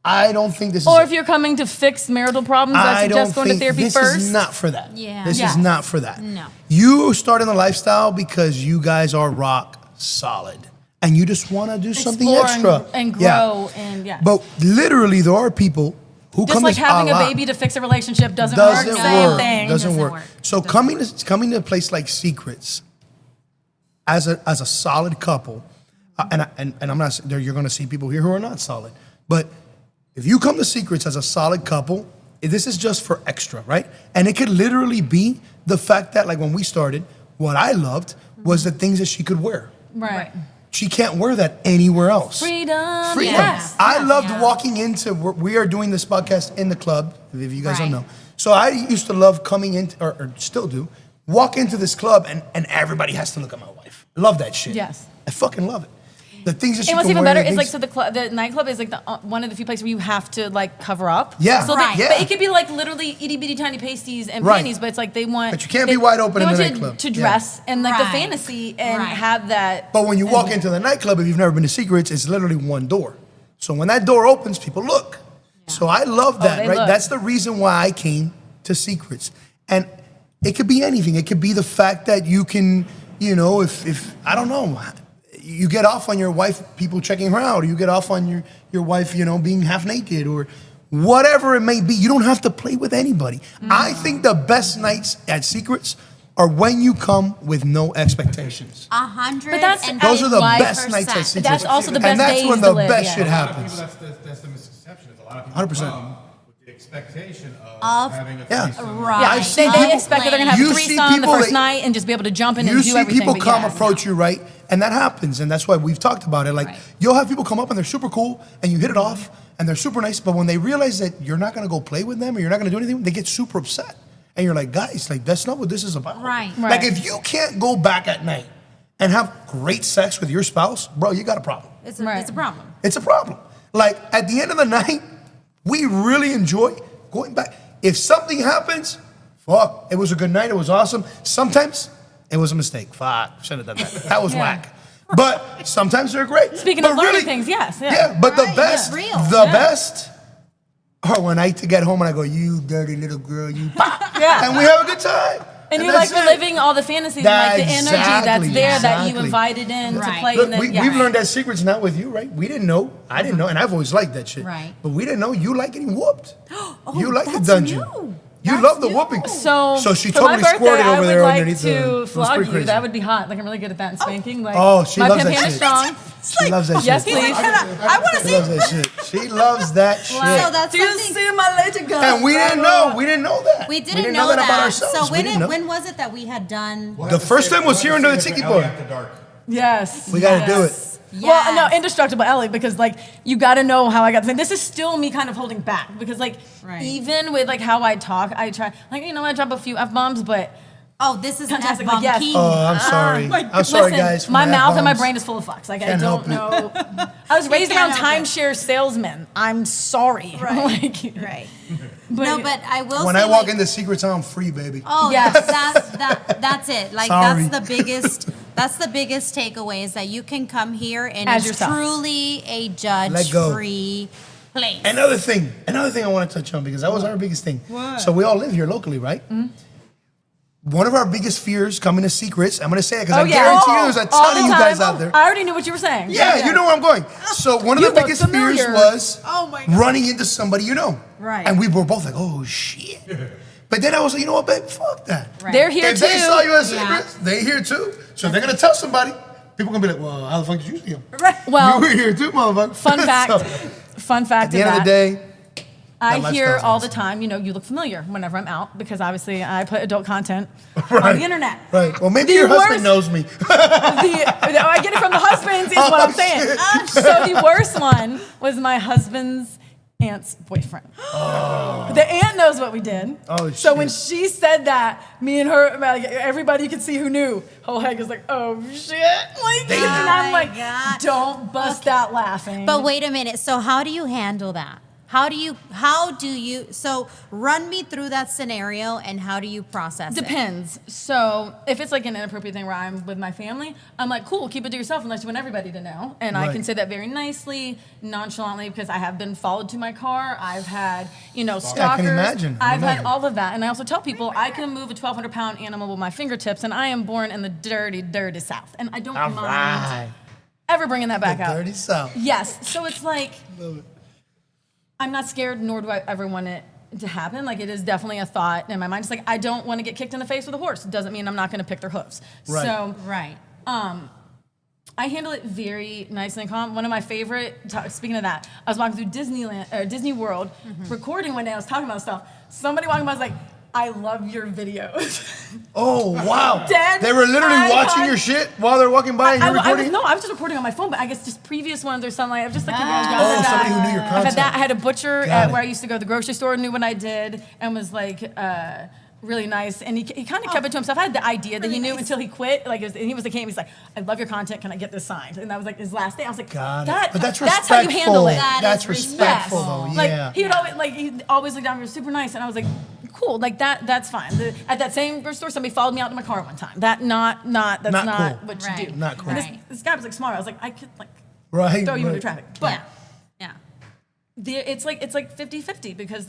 I don't think this is... Or if you're coming to fix marital problems, I suggest going to therapy this first. This is not for that. Yeah. This is not for that. No. You start in the lifestyle because you guys are rock solid and you just want to do something Explore extra. and grow and But literally there are people who just come like to having a Allah. baby to fix a relationship doesn't work. Same thing. Doesn't work. So coming to a place like Secrets as a solid couple, and I'm not there. You're going to see people here who are not solid, but if you come to Secrets as a solid couple, this is just for extra, right? And it could literally be the fact that, like when we started, what I loved was the things that she could wear. Right. She can't wear that anywhere else. Freedom. Yes. I loved walking into, we are doing this podcast in the club, if you guys don't know. So I used to love coming in, or still do, walk into this club and everybody has to look at my wife. Love that shit. Yes. I fucking love it. The things that she And what's can even wear, better the is like, things- so the nightclub is like one of the few places where you have to like cover up. Yeah. So Right. But it could be like literally itty bitty tiny pasties and Right. panties, but it's like they want. But you can't be wide open they in the want you nightclub. to Yeah. dress and like the Right. fantasy and Right. have that. But when you walk into the nightclub, if you've never been to Secrets, it's literally one door. So when that door opens, people look. So I love that, they right? look. That's the reason why I came to Secrets. And it could be anything. It could be the fact that you can, you know, if I don't know, you get off on your wife, people checking her out, or you get off on your wife, you know, being half naked, or whatever it may be. You don't have to play with anybody. I think the best nights at Secrets are when you come with no expectations. 100. But that's- Those are the best nights at Secrets. That's also the best And that's days when to the live, best yeah. shit A lot of happens. people, that's the misconception. Is a lot of people 100%. come with the expectation of having a Yeah. threesome. Right. Yeah, I've seen they people- expect that they're gonna have You a see threesome the people first that- night and just be able to jump in You and do see everything. people but come yeah, approach you, right? And that happens, and that's why we've talked about it. Like, Right. you'll have people come up and they're super cool, and you hit it off, and they're super nice, but when they realize that you're not gonna go play with them, or you're not gonna do anything, they get super upset. And you're like, guys, like, that's not what this is about. Right. Like, Right. if you can't go back at night and have great sex with your spouse, bro, you got a problem. It's Right. a problem. It's a problem. Like, at the end of the night, we really enjoy going back. If something happens, fuck, it was a good night, it was awesome. Sometimes it was a mistake. Fuck, shouldn't have done that. That was Yeah. whack. But sometimes they're great. Speaking But of learning things, yes, yeah. Yeah, but the Right, best, yeah. Real. the best are when I get home and I go, you dirty little girl, you pop. Yeah. And we have a good time. And you're that's like it. reliving all the fantasies, and like the energy that's Exactly, there that you exactly. invited in to Right. play. Look, and then, we've learned that Secrets now with you, right? We didn't know. I didn't know, and I've always liked that shit. Right. But we didn't know you like getting whooped. You like the that's dungeon. new. You That's love the new. whooping. So she for totally my birthday, squirted I over would there like underneath the. to it was flog pretty you. crazy. That would be hot. Like I'm really good at that and spanking. Like Oh, she my loves that pimp shit. is strong. She loves that Yes, shit. please. I want to She see. loves that shit. She loves that shit. So that's Do you something. see my leg go? And we didn't know. We didn't know that. We didn't know know that about that. ourselves. So We when didn't know. when was it that we had done? The first time was here under the tiki bar. After dark. Yes. We gotta do it. Well, no, Yes. Indestructible Ellie, because like you got to know how I got the thing. This is still me kind of holding back because like Right. even with like how I talk, I try like you know I drop a few f-bombs, but Oh, this is an Fantastic, F-bomb yes. king. Oh, I'm sorry. I'm sorry, listen, guys. for my mouth and my F-bombs. brain is full of fucks. Like I Can't don't help know. I was raised can't around help it. timeshare salesmen. I'm sorry. Right. Like, Right. but No, but I will When say I walk like, into Secrets, I'm free, baby. Oh, Yes. that's it. Like Sorry. that's the biggest takeaway is that you can come here and As it's yourself. truly a Let go. judge-free place. Another thing I want to touch on because that was our biggest thing. So we all live here locally, right? one of our biggest fears coming to secrets, I'm going to say it because Oh, I yeah. guarantee you there's a All ton the of you time. guys out there. I already knew what you were saying. Yeah, you know where I'm going. So one of You the look biggest fears familiar. was Oh my God. running into somebody you know. Right. And we were both like, oh shit. But then I was like, you know what, babe, fuck that. Right. They're here If too. they saw you at Yeah. secrets, they here too. So if they're going to tell somebody, people going to be like, well, how the fuck did you see him? Well, you were here too, motherfucker. fun fact. So, Fun fact at the end of the day, I that hear lifestyle's all the awesome. time, you look familiar whenever I'm out because obviously I put adult content Right. on the internet. Right. Well, maybe The your husband worst- knows me. I get it from the husbands is what I'm saying. So the worst one was my husband's aunt's boyfriend. The aunt knows what we did. Oh, so when shit. she said that, me and her, like, everybody could see who knew. Whole head was like, oh shit. Like, and I'm like, God. don't bust out laughing. But wait a minute. So how do you handle that? How do you, so run me through that scenario and how do you process it? Depends. So if it's like an inappropriate thing where I'm with my family, I'm like, cool, keep it to yourself unless you want everybody to know. And I Right. can say that very nicely, nonchalantly, because I have been followed to my car. I've had, stalkers. imagine. I I've can had imagine. all of that. And I also tell people I can move a 1,200-pound animal with my fingertips, and I am born in the dirty, dirty South. And I don't All mind right. ever bringing that back out. Dirty South. Yes. So it's like, I'm not scared, nor do I ever want it to happen. Like, it is definitely a thought in my mind. It's like, I don't want to get kicked in the face with a horse. It doesn't mean I'm not going to pick their hooves. Right. So, Right. I handle it very nicely and calm. One of my favorite, speaking of that, I was walking through Disney World, recording one day. I was talking about stuff. Somebody walking by was like, I love your videos. Oh, wow. Dead They were literally eye watching contact. your shit while they're walking by and you're recording? I was just recording on my phone, but I guess just previous ones or something. I've just like, Oh, somebody who knew your I've content. had that. I had a butcher Got it. where I used to go to the grocery store, knew what I did, and was like really nice. And he kind of kept it to himself. I had the idea that he knew until he quit. Like, and he was the king. He's like, I love your content. Can I get this signed? And that was like his last day. I was like, Got it. that, But that's how you handle it. That That's is respectful, respectful. though. Like Yeah. he'd always look down. He was super nice, and I was like, cool. Like that's fine. At that same grocery store, somebody followed me out to my car one time. That's not Not cool. what you Right. do. Not cool. And Right. this guy was like smart. I was like, I could like Right. throw you into right. traffic, but. Yeah. It's like 50-50 because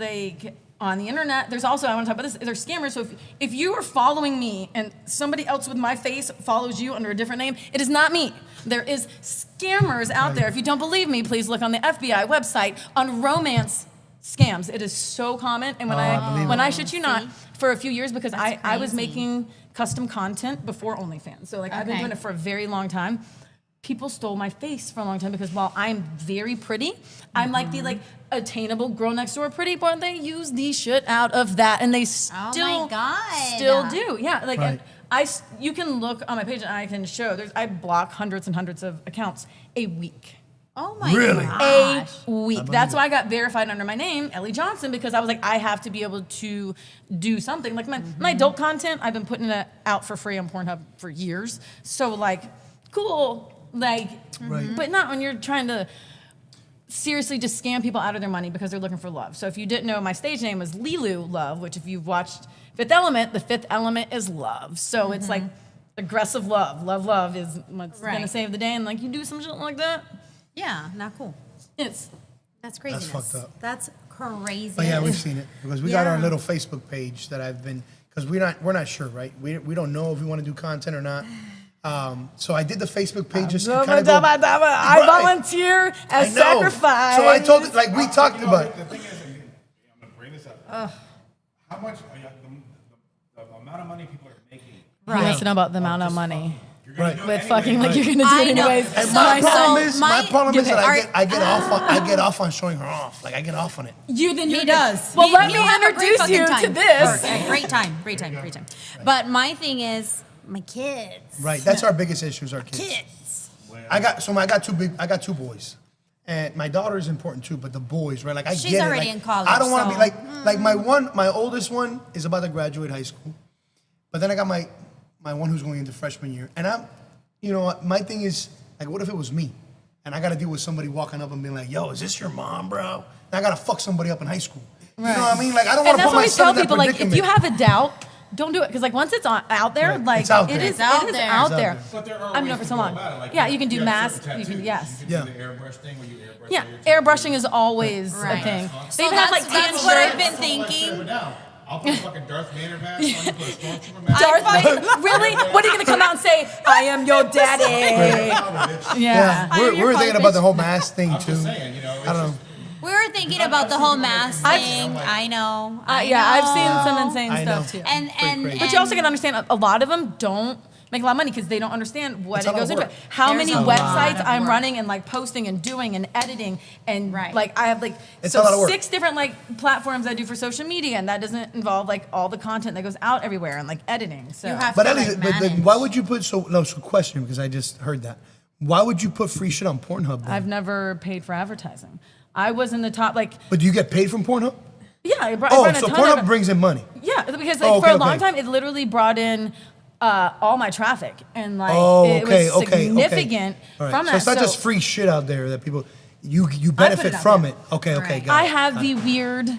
on the internet, there's also, I want to talk about this, there's scammers. So if you are following me and somebody else with my face follows you under a different name, it is not me. There is scammers out there. If you don't believe me, please look on the FBI website on romance scams. It is so common. And when I shit you not, for a few years, because I was crazy. making custom content before OnlyFans. So I've been Okay. doing it for a very long time. People stole my face for a long time because while I'm very pretty, I'm like the attainable girl next door pretty, but they use the shit out of that, and they still God. do. Yeah, like Right. and you can look on my page and I can show. I block hundreds and hundreds of accounts a week. Oh my Really? gosh. A week. That's why I got verified under my name, Ellie Johnson, because I was like, I have to be able to do something. Like my adult content, I've been putting it out for free on Pornhub for years. So cool. Right. But not when you're trying to seriously just scam people out of their money because they're looking for love. So if you didn't know, my stage name was Lilu Love, which if you've watched Fifth Element, the fifth element is love. So it's like aggressive love. Love is what's Right. gonna save the day, and you do some shit like that. Yeah, not cool. That's craziness. fucked up. That's crazy. But yeah, we've seen it because we got our Yeah. little Facebook page that I've been, because we're not sure, right? We don't know if we want to do content or not. So I did the Facebook page just to kind of go. I Right. volunteer I as know. sacrifice. So I told, we talked You know, about. the thing is, I'm going to bring this up. How much, the amount of money people are making. He wants to know about the amount of money. You're gonna Right. do it With anyway. fucking like you're gonna do I it know. anyways. And So- my so problem is, my- that I get off on showing her off. Like I get off on it. He does. Well, He- let me he'll have a great introduce you fucking to time. this. Great time. But my thing is, my kids. Right. That's our biggest issue is our kids. Kids. I got two boys. And my daughter is important too, but the boys, right? Like I She's get it. already Like, in college, I don't want to so- be like my oldest one is about to graduate high school, but then I got my one who's going into freshman year, and my thing is like, what if it was me, and I got to deal with somebody walking up and being like, "Yo, is this your mom, bro?" And I got to fuck somebody up in high school. You know what I mean? Like I don't want And to that's put what we myself tell in that people. Like, if predicament. you have a doubt, don't do it because once it's out there, Right. like It's out it there. is It's out it is there. out It's out there. there. But there are I've ways known for to so go long. about it. Like, Yeah, you can do have mass. certain You can tattoos. yes. You Yeah. can do the airbrush thing where you airbrush Yeah, your tattoos. airbrushing is always Right. a thing. So They've had that's tan what I've shirts. been thinking. I'll put a fucking Darth Vader mask on, you put a Stormtrooper mask Darth on. Vader? Really? What are you gonna come out and say? I am your daddy. Yeah. We were thinking about the whole mask thing I'm too. just saying, you know. I don't know. We were thinking about the whole mask thing. I know. Yeah, I've seen some insane I stuff know. too. And But you also got to understand, a lot of them don't make a lot of money because they don't understand what It's it a lot goes of into. work. How There's many a lot websites of I'm work. running and like posting and doing and editing and Right. like I have like It's a lot of work. 6 different like platforms I do for social media, and that doesn't involve like all the content that goes out everywhere and like editing. So You have But to Ellie, like but then manage. why would you put so question because I just heard that. Why would you put free shit on Pornhub then? I've never paid for advertising. I was in the top like But do you get paid from Pornhub? yeah. I Oh, run a so ton Pornhub of, brings in money. yeah, because Oh, like for okay, a long okay. time it literally brought in all my traffic and like Oh, it okay, was okay, significant All right. from that. So it's not just free shit out there that people you benefit out from there. it. Okay, okay, Right. got I it. have the weird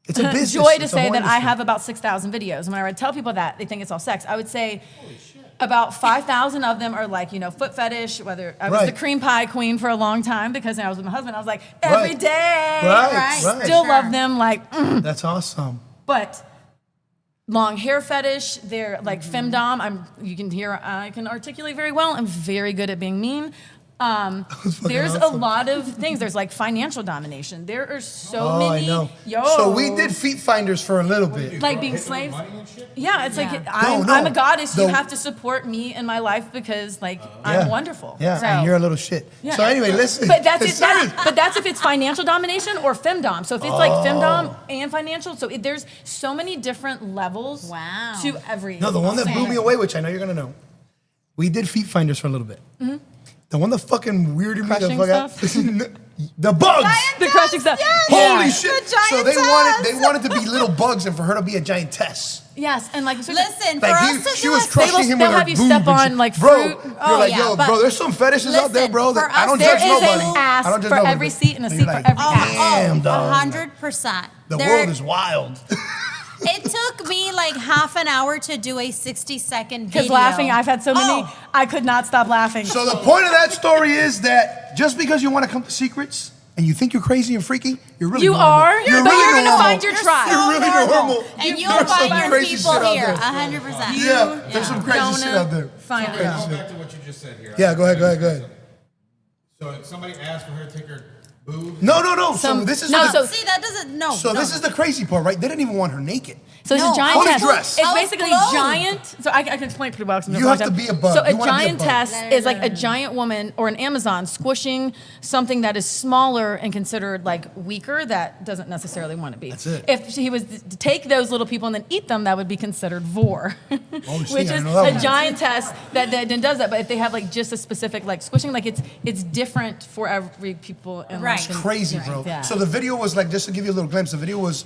It's a business. joy to It's a say whole that I industry. have about 6,000 videos. And when I tell people that, they think it's all sex. I would say about 5,000 of them are like, foot fetish, whether I was Right. the cream pie queen for a long time because when I was with my husband, I was like, every Right. day. Right, right. Still Sure. love them, like, That's awesome. but long hair fetish, they're like femdom. You can hear, I can articulate very well. I'm very good at being mean. There's a awesome. lot of things. There's like financial domination. There are so Oh, many. I know. Yo. So we did feet finders for a little bit. Like being Hit them with slaves. money and shit? Yeah, it's like Yeah. I'm a goddess. You No. have to support me in my life because like Yeah. I'm wonderful. Yeah, So- and you're a little shit. Yeah. So anyway, listen. But that's it's it. serious. But that's if it's financial domination or femdom. So if it's like femdom and financial, so there's so many different levels. Wow. To every. No, the one that blew me away, which I know you're gonna know. We did feet finders for a little bit. The one that fucking weirded me the Crushing fuck out. stuff? The bugs. The crushing stuff. Holy Yeah. shit! The So they giantess. wanted to be little bugs and for her to be a giantess. Yes, and like so Listen, for Like us to she do was a crushing him they'll with her have you boob step and on, shit. like, bro, fruit. you're Oh, like, yeah, yo, but bro, there's some fetishes out there, listen, bro. for That I us, don't there judge is nobody. an ass I don't judge for nobody. every seat and a And seat you're for like, every ass. Damn, dog. 100%. The world is wild. It took me like half an hour to do a 60-second video. Because laughing, I've had so many. Oh. I could not stop laughing. So the point of that story is that just because you want to come to secrets and you think you're crazy and freaky, you're really You normal. are, You're but really you're gonna normal. find your tribe. You're really normal. And you'll There's some find your crazy people shit out here, there. 100%. Yeah, there's some crazy Gonna shit out there. find it. Going back to what you just said here. Yeah, go ahead. So if somebody asked for her to take her boobs. No. So Some- this is no, the, so- See, that doesn't, no. so no. this is the crazy part, right? They didn't even want her naked. So it's No, a giant fully test. dressed. It's I was basically clothed. giant. So I can explain it pretty well. 'Cause I'm You there have for a to long be a time. bug. So a You wanna be a giant bug. test is like a giant woman or an Amazon squishing something that is smaller and considered like weaker that doesn't necessarily want to be. That's it. If he was to take those little people and then eat them, that would be considered vor. Oh, shit, Which I is know that a one. giant test that then does that. But if they have like just a specific like squishing, like it's different for every people. And Right. like, Crazy, bro. Yeah. So the video was like, just to give you a little glimpse, the video was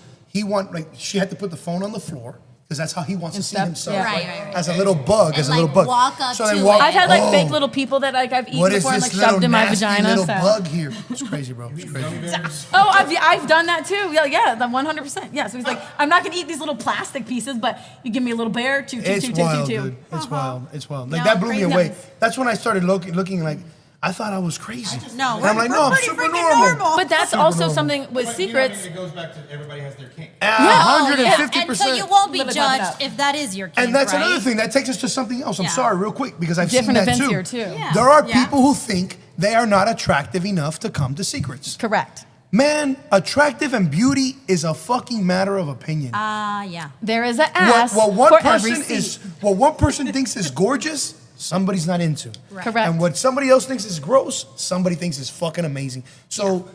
she had to put the phone on the floor because that's how he wants to And see step, himself, yeah. Right. as a little bug, And, as a little like, bug. walk up so then to walk, it. I've had like oh, fake little people that like I've eaten What is before and this like little shoved in my nasty vagina. little so. bug here? It's crazy, bro. It's crazy. Oh, I've done that too. Yeah, the 100%. Yeah, so he's like, I'm not gonna eat these little plastic pieces, but you give me a little bear, chew. It's wild, dude. It's wild. It's wild. Like No, that blew me crazy. away. That's when I started looking like I thought I was crazy. No, and I'm like, we're no, I'm pretty super freaking normal. normal. But that's Super also normal. something with But, you know what I mean? secrets. It goes back to everybody has their kink. 150%. And so you won't be Let me talk it judged out. if that is your kink, And that's right? another thing that takes us to something else. I'm Yeah. sorry, real quick, because I've Different seen that events too. here, too. Yeah. There are Yeah. people who think they are not attractive enough to come to secrets. Correct. Man, attractive and beauty is a fucking matter of opinion. Yeah. There is an ass what one for person every seat. is, what one person thinks is gorgeous, somebody's not into. Right. Correct. And what somebody else thinks is gross, somebody thinks is fucking amazing. So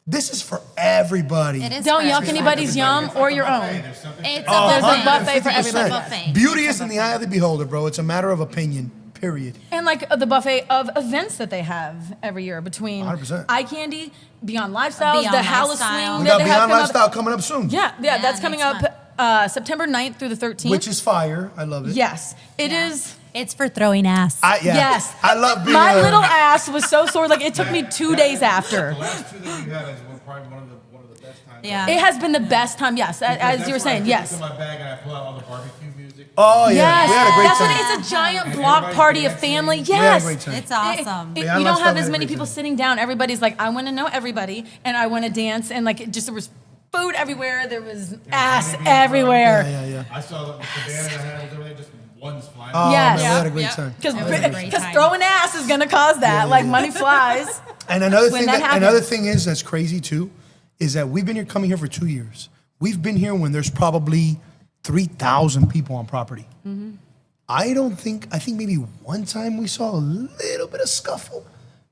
this is for everybody. It is Don't for yuck everybody. anybody's yum or your own. There's something It's Oh, a There's a buffet. buffet for 150%. everybody. Buffet. Beauty is in the eye of the beholder, bro. It's a matter of opinion, period. And like the buffet of events that they have every year between 100%. eye candy, Beyond Lifestyles, Beyond the Halloween Lifestyle. We that got they have Beyond coming Lifestyle up. coming up soon. Yeah, Yeah, that's coming next up September 9th through the 13th. Which is fire. I love it. yes, it Yeah. is. It's for throwing ass. Yes. I love being My little ass was so sore. Like it took me 2 days after. The last two that you had is probably one of the best times. Yeah. It has been the best time. Yes, as you were saying. Yes. In my bag and I pull out all the barbecue music. Oh yeah, Yes, we had a great that's time. what it is. A giant And block everybody's party of dancing. family. We had a Yes. great time. It's awesome. You Beyond don't Lifestyle have had as a many great people time. sitting down. Everybody's like, I want to know everybody, and I want to dance, and like it just there was food everywhere. There was ass everywhere. Yeah. I saw the cabana that had was everything, just one's flying. Oh, Yes. man, we had a great Yep. time. Because throwing ass is gonna cause that. Like money flies. And another when thing, that happens. another thing is that's crazy too, is that we've been coming here for 2 years. We've been here when there's probably 3,000 people on property. I think maybe one time we saw a little bit of scuffle,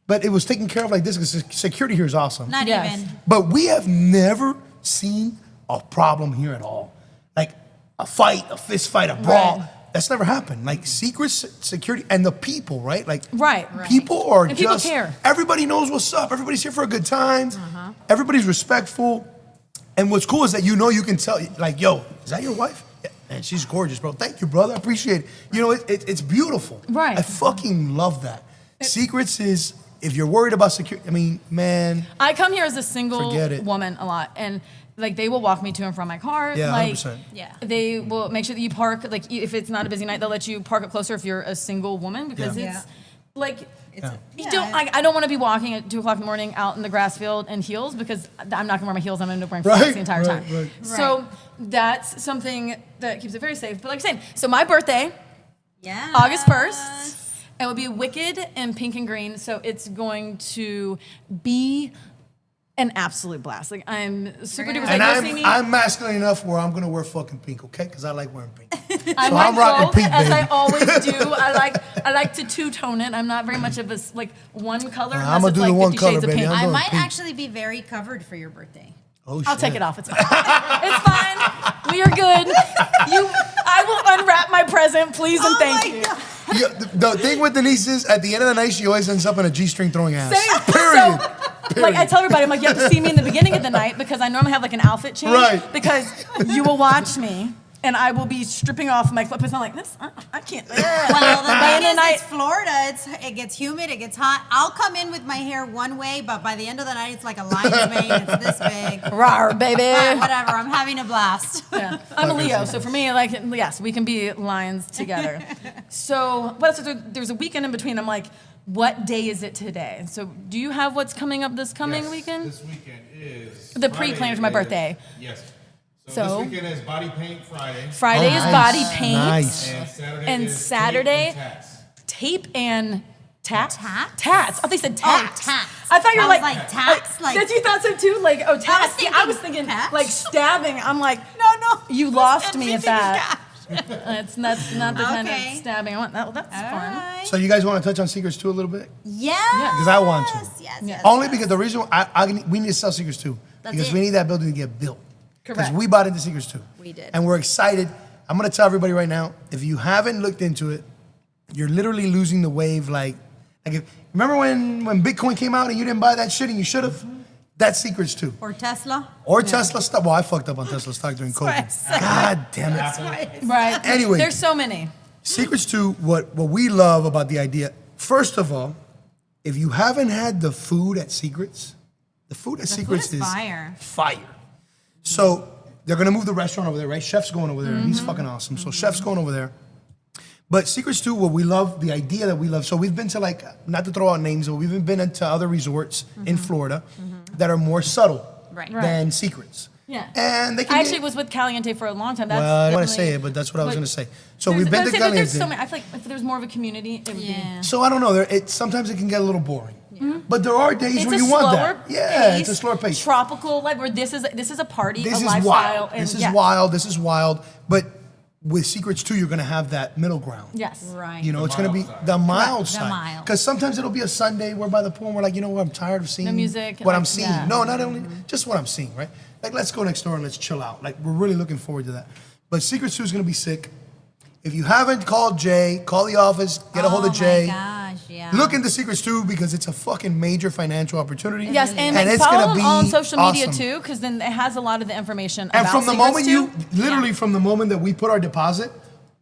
but it was taken care of like this because security here is awesome. Not Yes. even. But we have never seen a problem here at all. Like a fight, a fist fight, a brawl. Right. That's never happened. Like secret security and the people, right? Like Right. people are And people just, care. everybody knows what's up. Everybody's here for a good time. Everybody's respectful. And what's cool is that you can tell, like, yo, is that your wife? Yeah. And she's gorgeous, bro. Thank you, brother. I appreciate it. You know, it's beautiful. Right. I fucking love that. Secrets is, if you're worried about security, I mean, man. I come here as a single Forget it. woman a lot, and like they will walk me to and from my car. Yeah, like 100%. Yeah. they will make sure that you park. Like if it's not a busy night, they'll let you park up closer if you're a single woman because Yeah. it's like. Yeah. You don't. I don't want to be walking at 2:00 in the morning out in the grass field in heels because I'm not gonna wear my heels. I'm gonna end up wearing flats Right, the entire time. right. So that's something that keeps it very safe. But like I'm saying, so my birthday, Yeah. August 1st, it will be wicked in pink and green. So it's going to be an absolute blast. Like I'm super duper And excited. You'll see me. I'm masculine enough where I'm gonna wear fucking pink, okay? Because I like wearing pink. I So might I'm rocking both, pink, as I baby. always do. I like to two-tone it. I'm not very much of a one color. I'ma unless it's do like the one 50 color, shades of baby. pink. I'm I going might pink. actually be very covered for your birthday. Oh, shit. I'll take it off. It's fine. It's fine. We are good. I will unwrap my present, please and thank you. Yeah, the thing with Denise is, at the end of the night, she always ends up in a G-string throwing ass. Same. Period. So, like I tell everybody, I'm like, you have to see me in the beginning of the night because I normally have like an outfit change. Right. Because you will watch me and I will be stripping off my clothes. I'm like, this, I can't. Well, the By thing the is, night- it's Florida. It gets humid. It gets hot. I'll come in with my hair one way, but by the end of the night, it's like a lion's mane. It's this big. Rawr, baby. But whatever. I'm having a blast. Yeah. I'm a Leo, so for me, like, yes, we can be lions together. So, but there's a weekend in between. I'm like, what day is it today? So, do you have what's coming up this coming Yes, weekend? This weekend is The Friday pre-plan for my is- birthday. Yes. So- this weekend is body paint Friday. Friday Oh, is nice. body paint, Nice. And Saturday And is Saturday- tape and tats. tape and tats. Tats? Tats. Oh, they said tats. tats. I thought you were I was like like, tats? Like- Did you thought so too? Like, oh, tats. See, I was thinking thinking tats. like stabbing. I'm like, No. you lost me at thinking that. That's not the kind of Okay. stabbing I want. That's All fun. right. So you guys want to touch on secrets too a little bit? Yes. Because I want to. Yes. Only because the reason we need to sell secrets too. That's Because it. we need that building to get built. Because Correct. we bought into secrets too. We did. And we're excited. I'm going to tell everybody right now, if you haven't looked into it, you're literally losing the wave. Remember when Bitcoin came out and you didn't buy that shit and you should have? That's secrets too. Or Tesla. Or Tesla stock. Well, I fucked up on Tesla stock during what I COVID. said. God damn it. Right. Anyway. There's so many. Secrets too, what we love about the idea, first of all, if you haven't had the food at Secrets, the food at Secrets is fire. Fire. So they're gonna move the restaurant over there, right? Chef's going over there, and he's fucking awesome. So Chef's going over there. But Secrets too, what we love, the idea that we love. So we've been to not to throw out names, but we've been into other resorts in Florida that are more subtle Right. than Secrets. Yeah. And they can I be- actually was with Caliente for a long time. That's well, I don't want to definitely- say it, but that's what I was Like, going to say. So There's- we've been but to I say that there's Caliente. so many. I feel like if there's more of a community, it would Yeah. So I don't know. Sometimes it can get a little boring. But there are days be. It's where a you want slower that. Yeah, pace, it's a slower pace. tropical life where this is a party, This a is lifestyle. wild. And This is yeah. wild. This is wild. But with Secrets too, you're gonna have that middle ground. Yes. Right. You know, it's The gonna be mild side. the mild The side. mild. Because sometimes it'll be a Sunday, we're by the pool, and we're like, you know what, I'm tired of seeing music, what I'm like, seeing. yeah. No, not only just what I'm seeing, right? Like, let's go next door and let's chill out. Like, we're really looking forward to that. But Secrets 2 is gonna be sick. If you haven't called Jay, call the office, get a hold of Jay. Oh my gosh, yeah. Look into Secrets too because it's a fucking major financial opportunity. Yes, and, it's follow gonna them be on social media awesome. too, because then it has a lot of the information. And about from the Secrets moment too. literally from the moment that we put our deposit,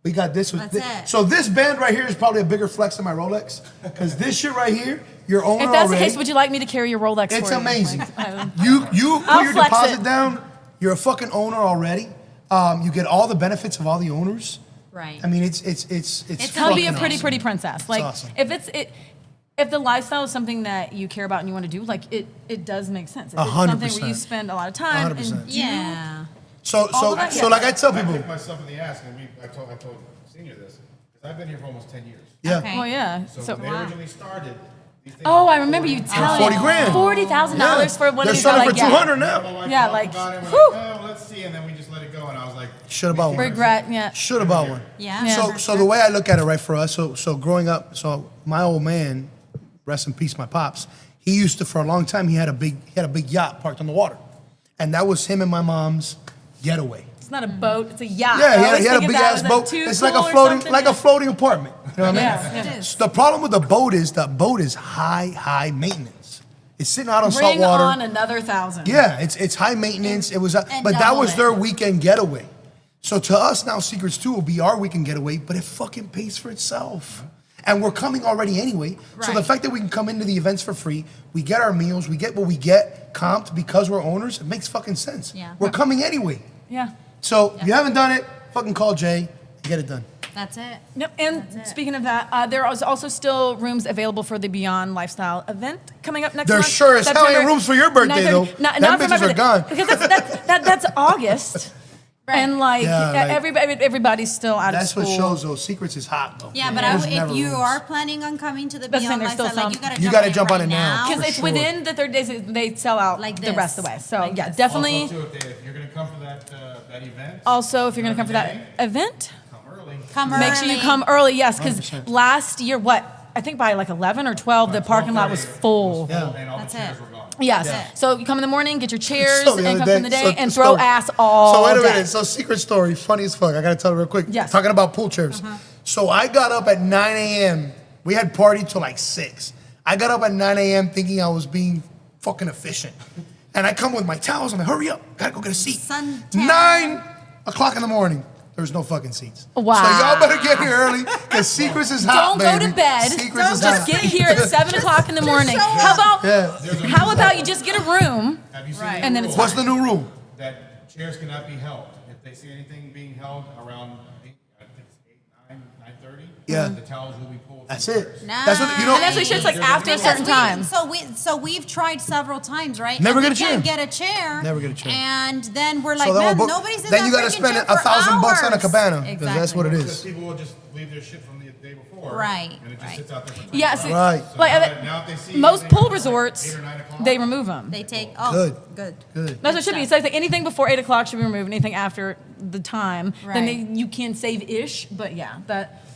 we got this. That's it. So this band right here is probably a bigger flex than my Rolex because this shit right here, your owner If that's already. the case, would you like me to carry your Rolex? It's for you? amazing. Like, You put I'll your flex deposit it. down. You're a fucking owner already. You get all the benefits of all the owners. Right. I mean, it's Tell me a fucking pretty awesome. pretty princess. Like awesome. if it's it. if the lifestyle is something that you care about and you want to do, like it does make sense. If it's 100%. something where you spend a lot of time 100%. and do, Yeah. So All of that, yeah. like I tell I people, kicked myself in the ass, and I told Senior this, because I've been here for almost 10 years. yeah. Okay. oh yeah. So when they originally started, these things Oh, were I remember you 40. telling $40 grand. $40,000 for one They're of these. selling for like, 200 My now. wife Yeah, talked like, about it, we're whew. like, oh, let's see, and then we just let it go, and I was like, Should have bought one. regret. Yeah. Should have bought one. Yeah. Yeah. for So sure. the way I look at it, right, for us, so growing up, so my old man, rest in peace, my pops, he used to, for a long time, he had a big yacht parked on the water, and that was him and my mom's getaway. It's not a boat. It's a yacht. Yeah, I he always had a think of big that ass as boat. too It's like cool a or floating, something. like a floating apartment. You know what I mean? Yeah. It is. The problem with the boat is high maintenance. It's sitting out on salt Bring water. on another 1,000. Yeah, it's high maintenance. It was, but that double was it. their weekend getaway. So to us now, Secrets 2 will be our weekend getaway, but it fucking pays for itself. And we're coming already anyway. So the Right. fact that we can come into the events for free, we get our meals, we get what we get comped because we're owners, it makes fucking sense. Yeah. We're coming anyway. Yeah. So if you haven't done it, fucking call Jay and get it done. That's it. Yep. And speaking of that, there is also still rooms available for the Beyond Lifestyle event coming up next There month. sure as hell ain't September rooms for your birthday, 9th. though. Not Them for my bitches are birthday. gone. Because that's August. And like, Yeah, like- everybody's still out That's of school. what shows though. Secrets is hot though. Yeah, but There's if never you rooms. are planning on coming to the That's Beyond fine, there's still Lifestyle, like, some. you gotta You jump gotta on it jump on it now. Because For it's sure. within the 30 days, they sell out Like the this. rest of the way. So Like yeah, this. definitely. Also, too, if you're gonna come for that event, Also, if you're gonna come for that event, come early. Come make sure you early. come early. Yes, because 100%. last year, I think by like 11 or 12, the parking lot was full. Yeah. And all That's the chairs it. were gone. Yes. Yeah. So you come in the morning, get your chairs, So the and other come from the day, so and the throw story. ass all So wait a day. minute. So secret story, funny as fuck. I gotta tell it real quick. Yes. Talking about pool chairs. So I got up at 9 a.m. We had party till like 6. I got up at 9 a.m. thinking I was being fucking efficient. And I come with my towels. I'm like, hurry up. Gotta go get a seat. Suntan. 9 o'clock in the morning. There's no fucking seats. Wow. So y'all better get here early because Secrets is hot, Don't go baby. to bed. Secrets is Just hot. get here at 7 o'clock in the morning. show How about Yeah. how about you just get a room Have you seen Right. the and then rule it's What's the new rule? that chairs cannot be held? If they see anything being held around 8, I think it's 8, 9:30, Yeah. the towels will be pulled. That's from the it. chairs. That's what you know. and that's what shit's like after a Because certain time. So we've tried several times, right? Never And get a we can't chair. get a chair. Never get a chair. And then we're like, So then man, we'll book- nobody's in then that you gotta freaking spend chair $1,000 for on a hours. cabana, 'cause Exactly. that's what it is. Because people will just leave their shit from the day before. Right, And it just right. sits out there for 24 Yes. hours. Right. So Like now if they see most anything pool before, like, resorts, 8 or 9 o'clock, they remove them. They take Good. good. Good. That's what it should be. It's like anything before 8 o'clock should be removed. Anything after the time, then Right. you can save ish. But yeah,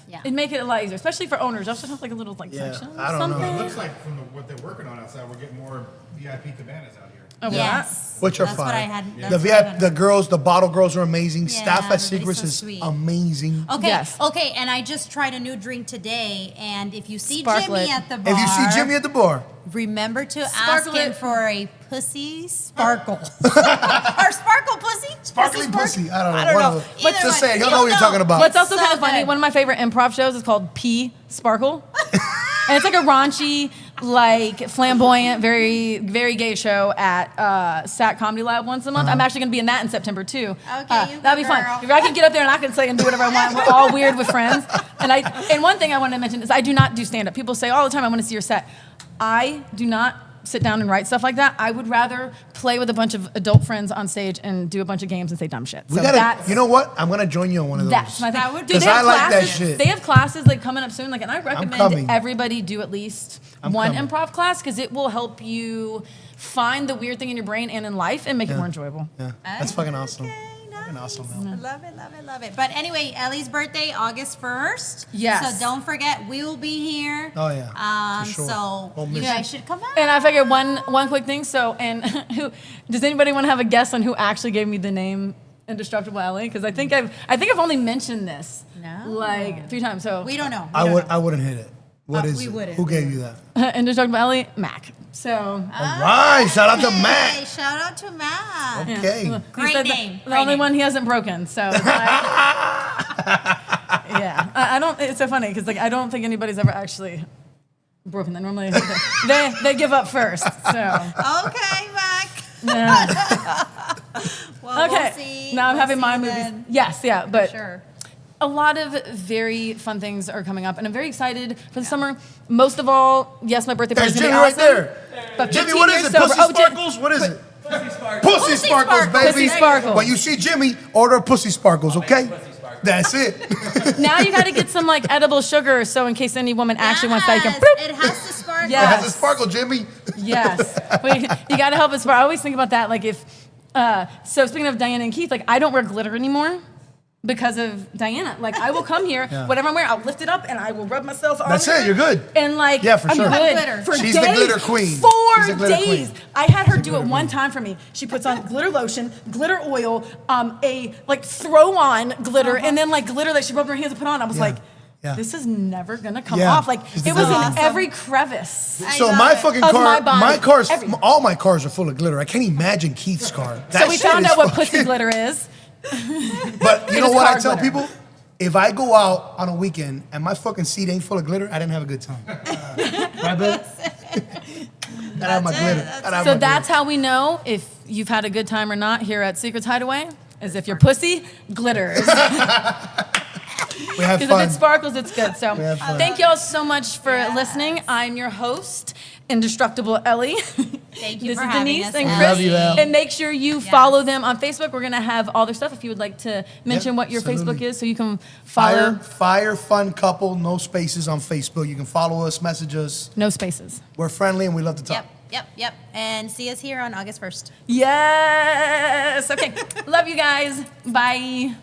Yeah. it make it a lot easier, especially for owners. Also have like a little like Yeah, section. I don't know. Well, something. it looks like from what they're working on outside, we're getting more VIP cabanas out here. Oh, well, Yes. Which are That's fine. what I had. The that's what I VIP, had. the girls, the bottle girls are amazing. Yeah, Staff at everybody's Secrets so is sweet. amazing. Okay. Yes. Okay. And I just tried a new drink today, and if you see Sparkle Jimmy it. at the bar, If you see Jimmy at the bar, remember to ask Sparkle him it. for a pussy sparkle or sparkle pussy. sparkling pussy. I don't know. I don't one know. of them. Either Just one. say it. He'll You'll know what you're know. talking about. What's also So kind of funny, good. one of my favorite improv shows is called P Sparkle. And it's like a raunchy, like flamboyant, very, very gay show at SAT Comedy Lab once a month. I'm actually going to be in that in September too. Okay, you that'll be go, fun. girl. If I can get up there and I can say and do whatever I want. We're all weird with friends. And one thing I want to mention is I do not do stand up. People say all the time, I want to see your set. I do not sit down and write stuff like that. I would rather play with a bunch of adult friends on stage and do a bunch of games and say dumb shit. We So gotta. that's, You know what? I'm gonna join you on one of those. that's my thing. That would Dude, be- they 'Cause have I like that classes- shit. They have classes like coming up soon. Like, and I recommend coming. everybody do at least I'm one coming. improv class because it will help you find the weird thing in your brain and in life and make it more enjoyable. Yeah, that's fucking awesome. Okay, nice. Fucking awesome, I man. love it, love it, love it. But anyway, Ellie's birthday, August 1st. Yes. So don't forget, we will be here. Oh, yeah, for sure. So Won't you miss guys should come out. And I figured one quick thing. So, and who does anybody want to have a guess on who actually gave me the name Indestructible Ellie? Because I think I've only mentioned this No. like 3 times. So We don't know. I wouldn't hit it. What is we it? wouldn't. Who gave you that? Indestructible Ellie, Mac. So. All right, shout out to Hey, Matt. shout out to Matt. Okay. He Great said name, The great only name. one he hasn't broken. So, it's like, yeah, I don't. It's so funny because like I don't think anybody's ever actually broken that. Normally, they give up first. So, Okay, Mac. yeah. Well, Okay. We'll see. Now I'm We'll having see my you movies. then. Yes, yeah, but Sure. a lot of very fun things are coming up, and I'm very excited for the summer. Most of all, yes, my birthday party There's is Jimmy going to be right awesome. there. But Jimmy, 15 what is years it? sober. Pussy Oh, Sparkles? What is it? Pussy Sparkles, baby. Pussy Sparkles. When you see Jimmy, order Pussy Sparkles, okay? That's it. Now you got to get some like edible sugar, so in case any woman actually wants that, you can. Yes, it has to sparkle. Yeah. It has a sparkle, Jimmy. Yes, you got to help us. I always think about that. Like if, so speaking of Diana and Keith, like I don't wear glitter anymore because of Diana. Like I will come here, whatever I'm wearing, I'll lift it up and I will rub myself on. That's it. You're good. And like, Yeah, for I'm sure. good Glitter. for She's days. the glitter queen. She's 4 the glitter days. queen. I had her do it one time for me. She puts on glitter lotion, glitter oil, a like throw on glitter, and then like glitter that she rubbed her hands and put on. I was like, this is never gonna come Yeah. off. Like She's it was in awesome. every crevice. So love my it. fucking Of car, my body. Every- all my cars are full of glitter. I can't imagine Keith's car. So That we shit found is out what fucking- pussy glitter is. But you know is what I car tell glitter. people? If I go out on a weekend and my fucking seat ain't full of glitter, I didn't have a good time. Right, babe? Gotta have my glitter. Gotta have So my that's glitter. how we know if you've had a good time or not here at Secrets Hideaway, is if your pussy glitters. We have Because if fun. it sparkles, it's good. So have fun. thank y'all so much for listening. I'm your host, Indestructible Ellie. Thank you This for is having Denise us. and We Chris. love you, Al. And make sure you follow them on Facebook. We're going to have all their stuff if you would like to mention what your absolutely. Facebook is so you can follow. Fire Fun Couple, no spaces on Facebook. You can follow us, message us. No spaces. We're friendly and we love to talk. Yep. And see us here on August 1st. Yes. Okay. Love you guys. Bye.